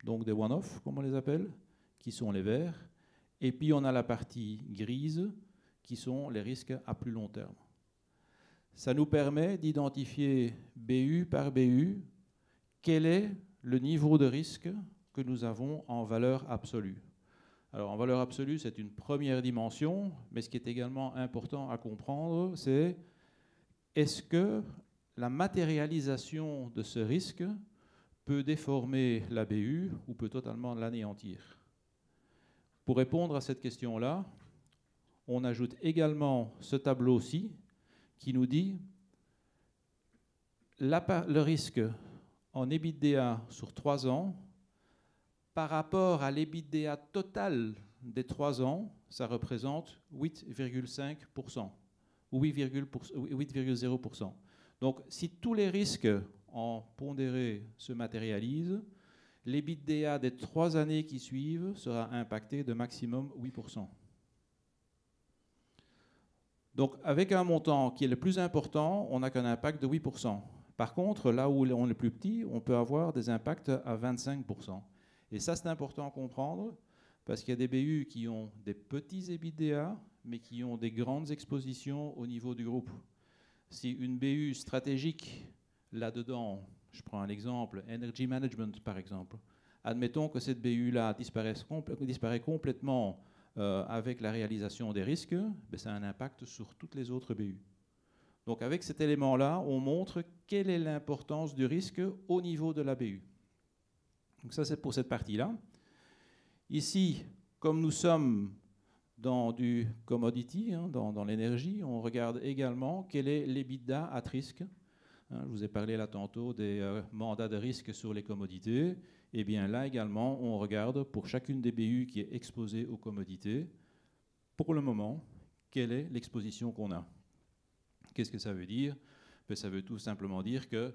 S2: donc des one-off, comme on les appelle, qui sont les verts. Et puis, on a la partie grise, qui sont les risques à plus long terme. Ça nous permet d'identifier BU par BU quel est le niveau de risque que nous avons en valeur absolue. Alors en valeur absolue, c'est une première dimension, mais ce qui est également important à comprendre, c'est est-ce que la matérialisation de ce risque peut déformer la BU ou peut totalement l'anéantir? Pour répondre à cette question-là, on ajoute également ce tableau-ci qui nous dit le risque en EBITDA sur 3 ans par rapport à l'EBITDA total des 3 ans, ça représente 8,5% ou 8,0%. Donc, si tous les risques en pondéré se matérialisent, l'EBITDA des 3 années qui suivent sera impacté de maximum 8%. Donc, avec un montant qui est le plus important, on n'a qu'un impact de 8%. Par contre, là où on est plus petit, on peut avoir des impacts à 25%. Et ça, c'est important à comprendre, parce qu'il y a des BU qui ont des petits EBITDA, mais qui ont des grandes expositions au niveau du groupe. Si une BU stratégique, là-dedans, je prends un exemple, Energy Management par exemple, admettons que cette BU-là disparaît complètement avec la réalisation des risques, ben ça a un impact sur toutes les autres BU. Donc avec cet élément-là, on montre quelle est l'importance du risque au niveau de la BU. Donc ça, c'est pour cette partie-là. Ici, comme nous sommes dans du commodity, dans l'énergie, on regarde également quel est l'EBITDA at risk. Je vous ai parlé là tantôt des mandats de risque sur les commodités. Et bien là également, on regarde pour chacune des BU qui est exposée aux commodités, pour le moment, quelle est l'exposition qu'on a. Qu'est-ce que ça veut dire? Ça veut tout simplement dire que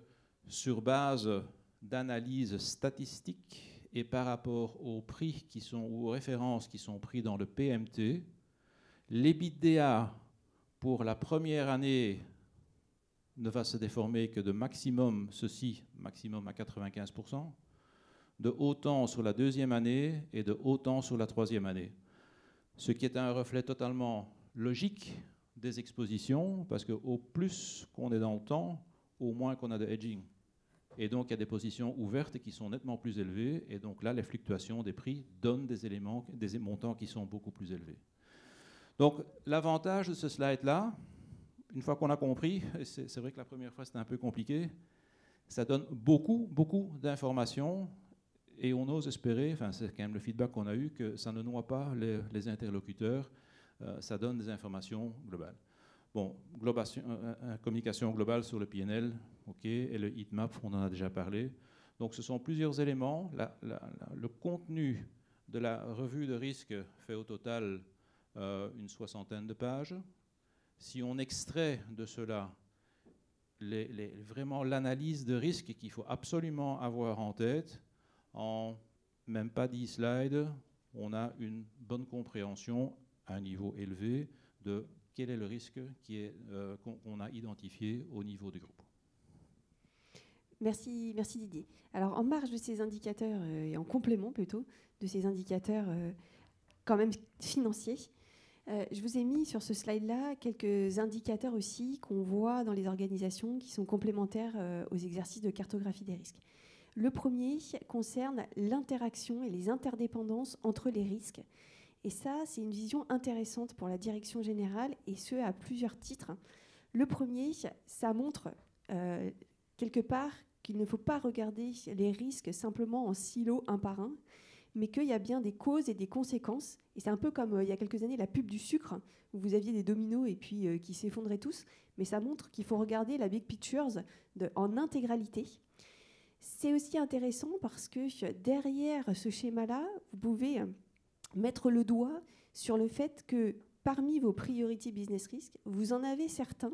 S2: sur base d'analyses statistiques et par rapport aux prix ou aux références qui sont pris dans le PMT, l'EBITDA pour la première année ne va se déformer que de maximum maximum à 95%, de autant sur la deuxième année et de autant sur la troisième année. Ce qui est un reflet totalement logique des expositions, parce qu'au plus qu'on est dans le temps, au moins qu'on a de hedging. Et donc, il y a des positions ouvertes qui sont nettement plus élevées, et donc là, les fluctuations des prix donnent des montants qui sont beaucoup plus élevés. Donc, l'avantage de ce slide-là, une fois qu'on a compris, et c'est vrai que la première fois c'était un peu compliqué, ça donne beaucoup, beaucoup d'informations et on ose espérer, enfin c'est quand même le feedback qu'on a eu, que ça ne noie pas les interlocuteurs, ça donne des informations globales. Bon, communication globale sur le PNL, ok, et le heatmap, on en a déjà parlé. Donc ce sont plusieurs éléments. Le contenu de la revue de risque fait au total une 60aine de pages. Si on extrait de cela vraiment l'analyse de risque qu'il faut absolument avoir en tête, en même pas 10 slides, on a une bonne compréhension à un niveau élevé de quel est le risque qu'on a identifié au niveau du groupe.
S1: Merci Didier. Alors en marge de ces indicateurs, et en complément plutôt, de ces indicateurs quand même financiers, je vous ai mis sur ce slide-là quelques indicateurs aussi qu'on voit dans les organisations qui sont complémentaires aux exercices de cartographie des risques. Le premier concerne l'interaction et les interdépendances entre les risques. Et ça, c'est une vision intéressante pour la direction générale, et ce, à plusieurs titres. Le premier, ça montre quelque part qu'il ne faut pas regarder les risques simplement en silo un par un, mais qu'il y a bien des causes et des conséquences. Et c'est un peu comme il y a quelques années la pub du sucre, où vous aviez des dominos et puis qui s'effondraient tous. Mais ça montre qu'il faut regarder la big picture en intégralité. C'est aussi intéressant parce que derrière ce schéma-là, vous pouvez mettre le doigt sur le fait que parmi vos priority business risk, vous en avez certains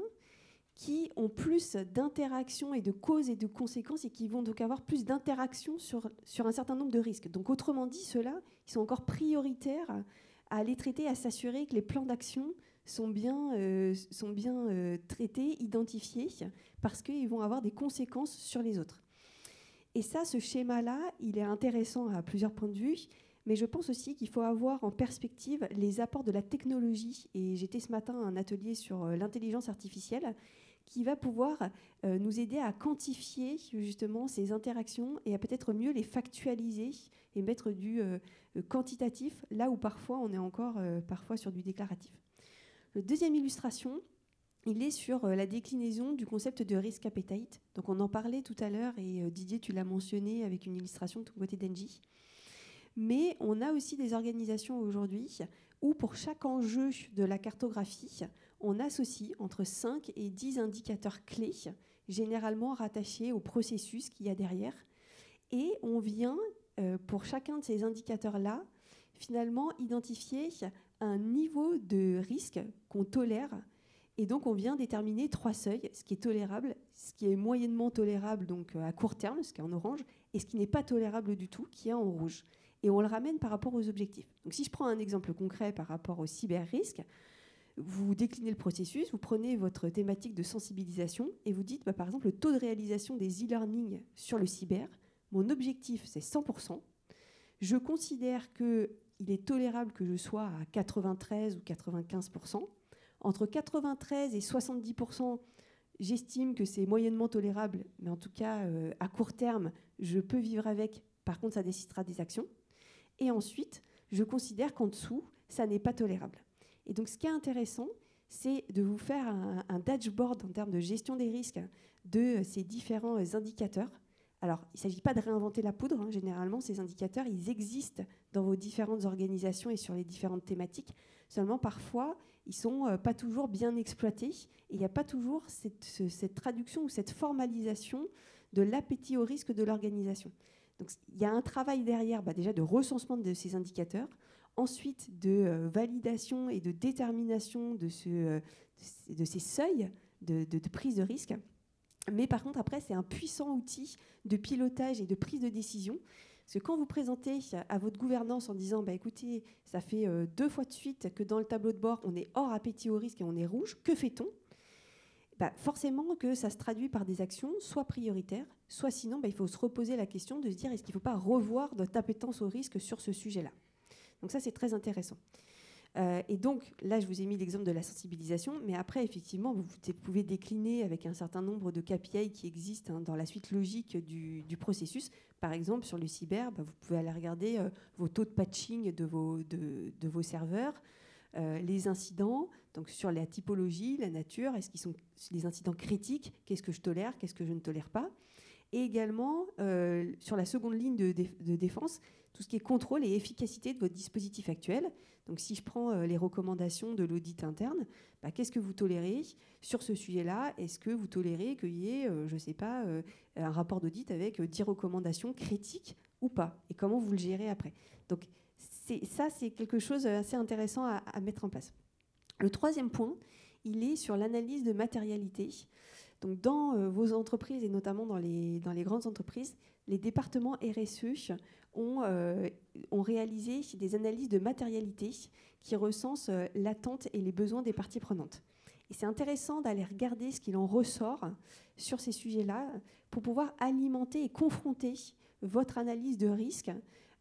S1: qui ont plus d'interactions et de causes et de conséquences et qui vont donc avoir plus d'interactions sur un certain nombre de risques. Donc autrement dit, ceux-là, ils sont encore prioritaires à les traiter, à s'assurer que les plans d'action sont bien traités, identifiés, parce qu'ils vont avoir des conséquences sur les autres. Et ça, ce schéma-là, il est intéressant à plusieurs points de vue, mais je pense aussi qu'il faut avoir en perspective les apports de la technologie. Et j'étais ce matin à un atelier sur l'intelligence artificielle qui va pouvoir nous aider à quantifier justement ces interactions et à peut-être mieux les factualiser et mettre du quantitatif là où parfois on est encore parfois sur du déclaratif. Le deuxième illustration, il est sur la déclinaison du concept de risk appetite. Donc on en parlait tout à l'heure et Didier, tu l'as mentionné avec une illustration de ton côté d'Engie. Mais on a aussi des organisations aujourd'hui où pour chaque enjeu de la cartographie, on associe entre 5 et 10 indicateurs clés, généralement rattachés au processus qu'il y a derrière. Et on vient, pour chacun de ces indicateurs-là, finalement identifier un niveau de risque qu'on tolère. Et donc, on vient déterminer 3 seuils, ce qui est tolérable, ce qui est moyennement tolérable, donc à court terme, ce qui est en orange, et ce qui n'est pas tolérable du tout, qui est en rouge. Et on le ramène par rapport aux objectifs. Donc, si je prends un exemple concret par rapport au cyber-risque, vous déclinez le processus, vous prenez votre thématique de sensibilisation et vous dites, par exemple, le taux de réalisation des e-learning sur le cyber, mon objectif, c'est 100%. Je considère qu'il est tolérable que je sois à 93 ou 95%. Entre 93 et 70%, j'estime que c'est moyennement tolérable, mais en tout cas, à court terme, je peux vivre avec. Par contre, ça nécessitera des actions. Et ensuite, je considère qu'en dessous, ça n'est pas tolérable. Et donc, ce qui est intéressant, c'est de vous faire un dashboard en termes de gestion des risques de ces différents indicateurs. Alors, il ne s'agit pas de réinventer la poudre. Hein. Généralement, ces indicateurs, ils existent dans vos différentes organisations et sur les différentes thématiques. Seulement, parfois, ils ne sont pas toujours bien exploités. Et il n'y a pas toujours cette traduction ou cette formalisation de l'appétit au risque de l'organisation. Donc, il y a un travail derrière, déjà de recensement de ces indicateurs, ensuite de validation et de détermination de ces seuils de prise de risque. Mais par contre, après, c'est un puissant outil de pilotage et de prise de décision. Parce que quand vous présentez à votre gouvernance en disant écoutez, ça fait 2 fois de suite que dans le tableau de bord, on est hors appétit au risque et on est rouge, que fait-on ? Forcément que ça se traduit par des actions soit prioritaires, soit sinon il faut se reposer la question de se dire est-ce qu'il ne faut pas revoir notre appétence au risque sur ce sujet-là. Donc ça, c'est très intéressant. Et donc, là, je vous ai mis l'exemple de la sensibilisation, mais après, effectivement, vous pouvez décliner avec un certain nombre de KPI qui existent dans la suite logique du processus. Par exemple, sur le cyber, vous pouvez aller regarder vos taux de patching de vos serveurs, les incidents, donc sur la typologie, la nature, est-ce qu'ils sont les incidents critiques, qu'est-ce que je tolère, qu'est-ce que je ne tolère pas, et également sur la seconde ligne de défense, tout ce qui est contrôle et efficacité de votre dispositif actuel. Donc si je prends les recommandations de l'audit interne, qu'est-ce que vous tolérez sur ce sujet-là? Est-ce que vous tolérez qu'il y ait, je ne sais pas, un rapport d'audit avec 10 recommandations critiques ou pas? Et comment vous le gérez après? Donc ça, c'est quelque chose d'assez intéressant à mettre en place. Le troisième point, il est sur l'analyse de matérialité. Donc dans vos entreprises, et notamment dans les grandes entreprises, les départements RSE ont réalisé des analyses de matérialité qui recensent l'attente et les besoins des parties prenantes. Et c'est intéressant d'aller regarder ce qu'il en ressort sur ces sujets-là pour pouvoir alimenter et confronter votre analyse de risque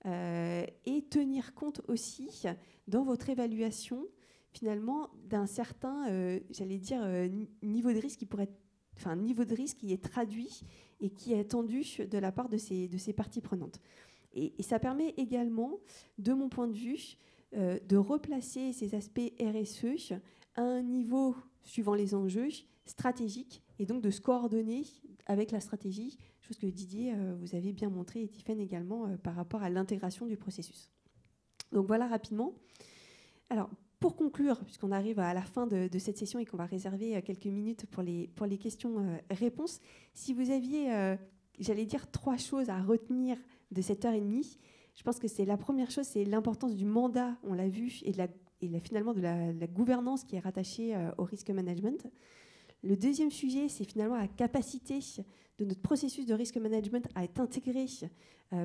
S1: et tenir compte aussi dans votre évaluation finalement d'un certain, niveau de risque qui pourrait être, un niveau de risque qui est traduit et qui est attendu de la part de ces parties prenantes. Et ça permet également, de mon point de vue, de replacer ces aspects RSE à un niveau, suivant les enjeux, stratégique, et donc de se coordonner avec la stratégie, chose que Didier, vous avez bien montré, et Tiffaine également, par rapport à l'intégration du processus. Donc voilà rapidement. Alors, pour conclure, puisqu'on arrive à la fin de cette session et qu'on va réserver quelques minutes pour les questions-réponses, si vous aviez, j'allais dire, 3 choses à retenir de cette heure et demie, je pense que c'est la première chose, c'est l'importance du mandat, on l'a vu, et finalement de la gouvernance qui est rattachée au risk management. Le deuxième sujet, c'est finalement la capacité de notre processus de risk management à être intégré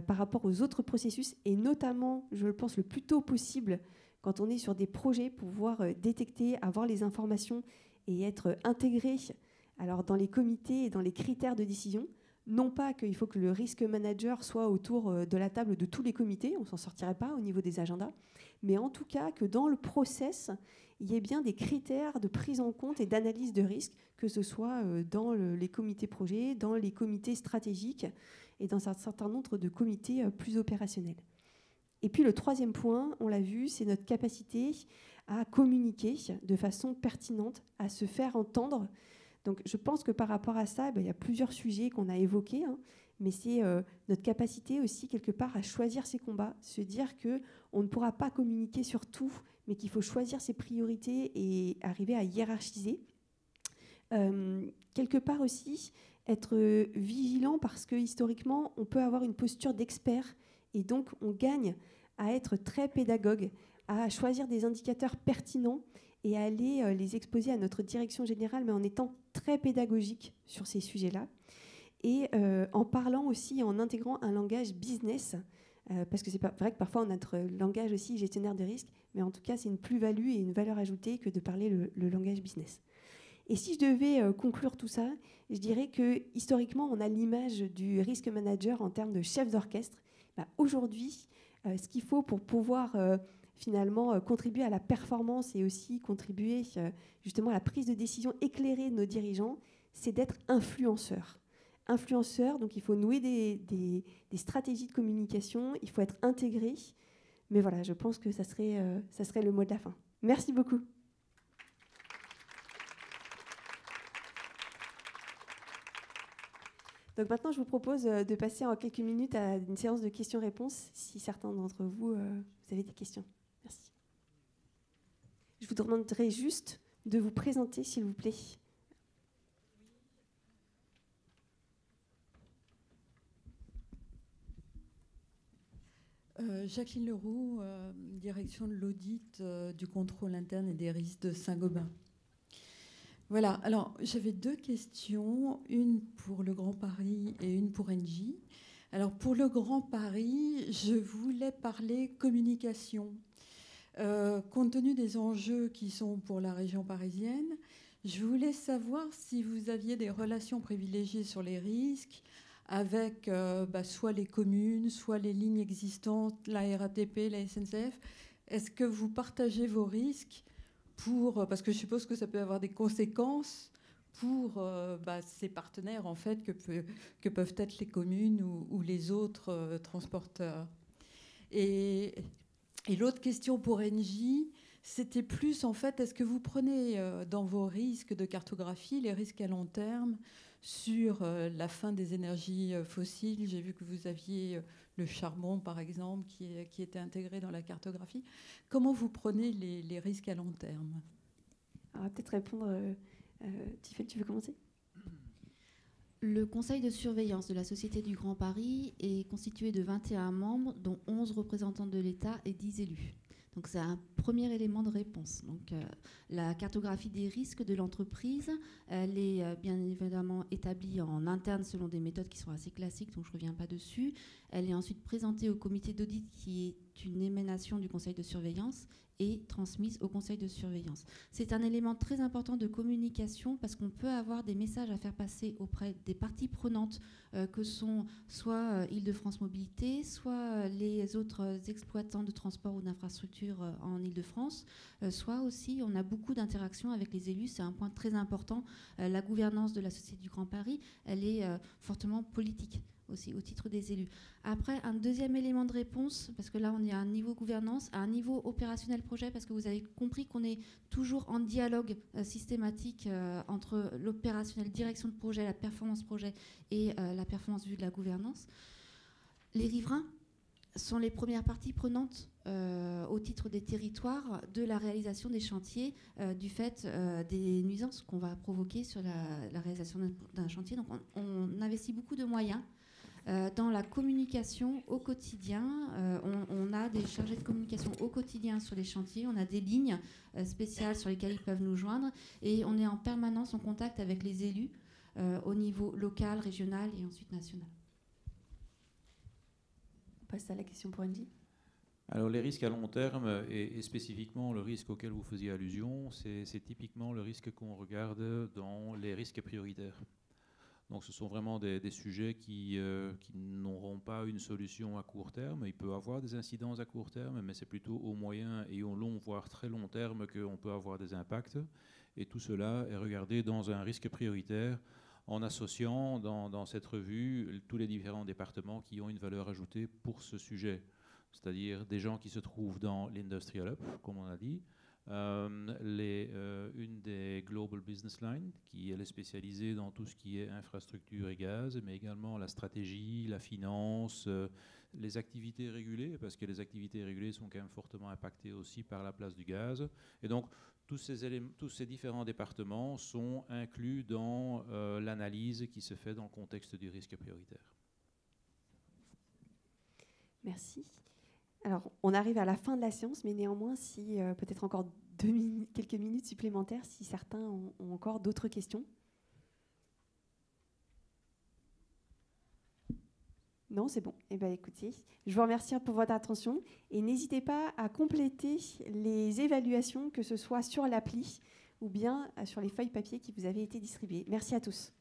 S1: par rapport aux autres processus, et notamment, je le pense, le plus tôt possible, quand on est sur des projets, pouvoir détecter, avoir les informations et être intégré alors, dans les comités et dans les critères de décision. Non pas qu'il faut que le risk manager soit autour de la table de tous les comités, on ne s'en sortirait pas au niveau des agendas, mais en tout cas que dans le process, il y ait bien des critères de prise en compte et d'analyse de risque, que ce soit dans les comités projets, dans les comités stratégiques et dans un certain nombre de comités plus opérationnels. Et puis le troisième point, on l'a vu, c'est notre capacité à communiquer de façon pertinente, à se faire entendre. Donc je pense que par rapport à ça, il y a plusieurs sujets qu'on a évoqués, mais c'est notre capacité aussi quelque part à choisir ses combats, se dire qu'on ne pourra pas communiquer sur tout, mais qu'il faut choisir ses priorités et arriver à hiérarchiser. Quelque part aussi, être vigilant parce que historiquement, on peut avoir une posture d'expert et donc on gagne à être très pédagogue, à choisir des indicateurs pertinents et à aller les exposer à notre direction générale, mais en étant très pédagogique sur ces sujets-là. Et en parlant aussi, en intégrant un langage business, parce que c'est vrai que parfois on a notre langage aussi gestionnaire des risques, mais en tout cas c'est une plus-value et une valeur ajoutée que de parler le langage business. Et si je devais conclure tout ça, je dirais que historiquement on a l'image du risk manager en termes de chef d'orchestre. Aujourd'hui, ce qu'il faut pour pouvoir finalement contribuer à la performance et aussi contribuer justement à la prise de décision éclairée de nos dirigeants, c'est d'être influenceur. Influenceur, donc il faut nouer des stratégies de communication, il faut être intégré. Mais voilà, je pense que ça serait le mot de la fin. Merci beaucoup. Donc maintenant, je vous propose de passer en quelques minutes à une séance de questions-réponses, si certains d'entre vous, vous avez des questions. Merci. Je vous demanderai juste de vous présenter, s'il vous plaît.
S5: Jacqueline Leroux, direction de l'audit du contrôle interne et des risques de Saint-Gobain. Voilà, alors j'avais 2 questions, une pour le Grand Paris et une pour Engie. Alors pour le Grand Paris, je voulais parler communication. Compte tenu des enjeux qui sont pour la région parisienne, je voulais savoir si vous aviez des relations privilégiées sur les risques avec soit les communes, soit les lignes existantes, la RATP, la SNCF. Est-ce que vous partagez vos risques parce que je suppose que ça peut avoir des conséquences pour ces partenaires en fait que peuvent être les communes ou les autres transporteurs. Et l'autre question pour Engie, C'était plus, en fait, est-ce que vous prenez dans vos risques de cartographie les risques à long terme sur la fin des énergies fossiles? J'ai vu que vous aviez le charbon, par exemple, qui était intégré dans la cartographie. Comment vous prenez les risques à long terme?
S1: On va peut-être répondre. Tiffaine, tu veux commencer?
S3: Le conseil de surveillance de la Société du Grand Paris est constitué de 21 membres, dont 11 représentants de l'État et 10 élus. Donc c'est un premier élément de réponse. Donc, la cartographie des risques de l'entreprise, elle est bien évidemment établie en interne selon des méthodes qui sont assez classiques, donc je ne reviens pas dessus. Elle est ensuite présentée au comité d'audit qui est une émanation du conseil de surveillance et transmise au conseil de surveillance. C'est un élément très important de communication parce qu'on peut avoir des messages à faire passer auprès des parties prenantes que sont soit Île-de-France Mobilité, soit les autres exploitants de transport ou d'infrastructures en Île-de-France, soit aussi on a beaucoup d'interactions avec les élus, c'est un point très important. La gouvernance de la Société du Grand Paris, elle est fortement politique aussi au titre des élus. Après, un deuxième élément de réponse, parce que là on est à un niveau gouvernance, à un niveau opérationnel projet, parce que vous avez compris qu'on est toujours en dialogue systématique entre l'opérationnel, direction de projet, la performance projet et la performance vue de la gouvernance. Les riverains sont les premières parties prenantes au titre des territoires de la réalisation des chantiers du fait des nuisances qu'on va provoquer sur la réalisation d'un chantier. Donc on investit beaucoup de moyens dans la communication au quotidien. On a des chargés de communication au quotidien sur les chantiers, on a des lignes spéciales sur lesquelles ils peuvent nous joindre et on est en permanence en contact avec les élus au niveau local, régional et ensuite national.
S1: On passe à la question pour Andy.
S2: Alors les risques à long terme et spécifiquement le risque auquel vous faisiez allusion, c'est typiquement le risque qu'on regarde dans les risques prioritaires. Donc ce sont vraiment des sujets qui n'auront pas une solution à court terme. Il peut y avoir des incidences à court terme, mais c'est plutôt au moyen et au long, voire très long terme qu'on peut avoir des impacts. Et tout cela est regardé dans un risque prioritaire en associant dans cette revue tous les différents départements qui ont une valeur ajoutée pour ce sujet. C'est-à-dire des gens qui se trouvent dans l'Industrial Hub, comme on a dit, une des Global Business Lines, qui elle est spécialisée dans tout ce qui est infrastructure et gaz, mais également la stratégie, la finance, les activités régulées, parce que les activités régulées sont quand même fortement impactées aussi par la place du gaz. Et donc, tous ces différents départements sont inclus dans l'analyse qui se fait dans le contexte du risque prioritaire.
S1: Merci. Alors, on arrive à la fin de la séance, mais néanmoins, si peut-être encore quelques minutes supplémentaires, si certains ont encore d'autres questions. Non, c'est bon. Eh bien, écoutez, je vous remercie pour votre attention et n'hésitez pas à compléter les évaluations, que ce soit sur l'appli ou bien sur les feuilles papier qui vous avaient été distribuées. Merci à tous.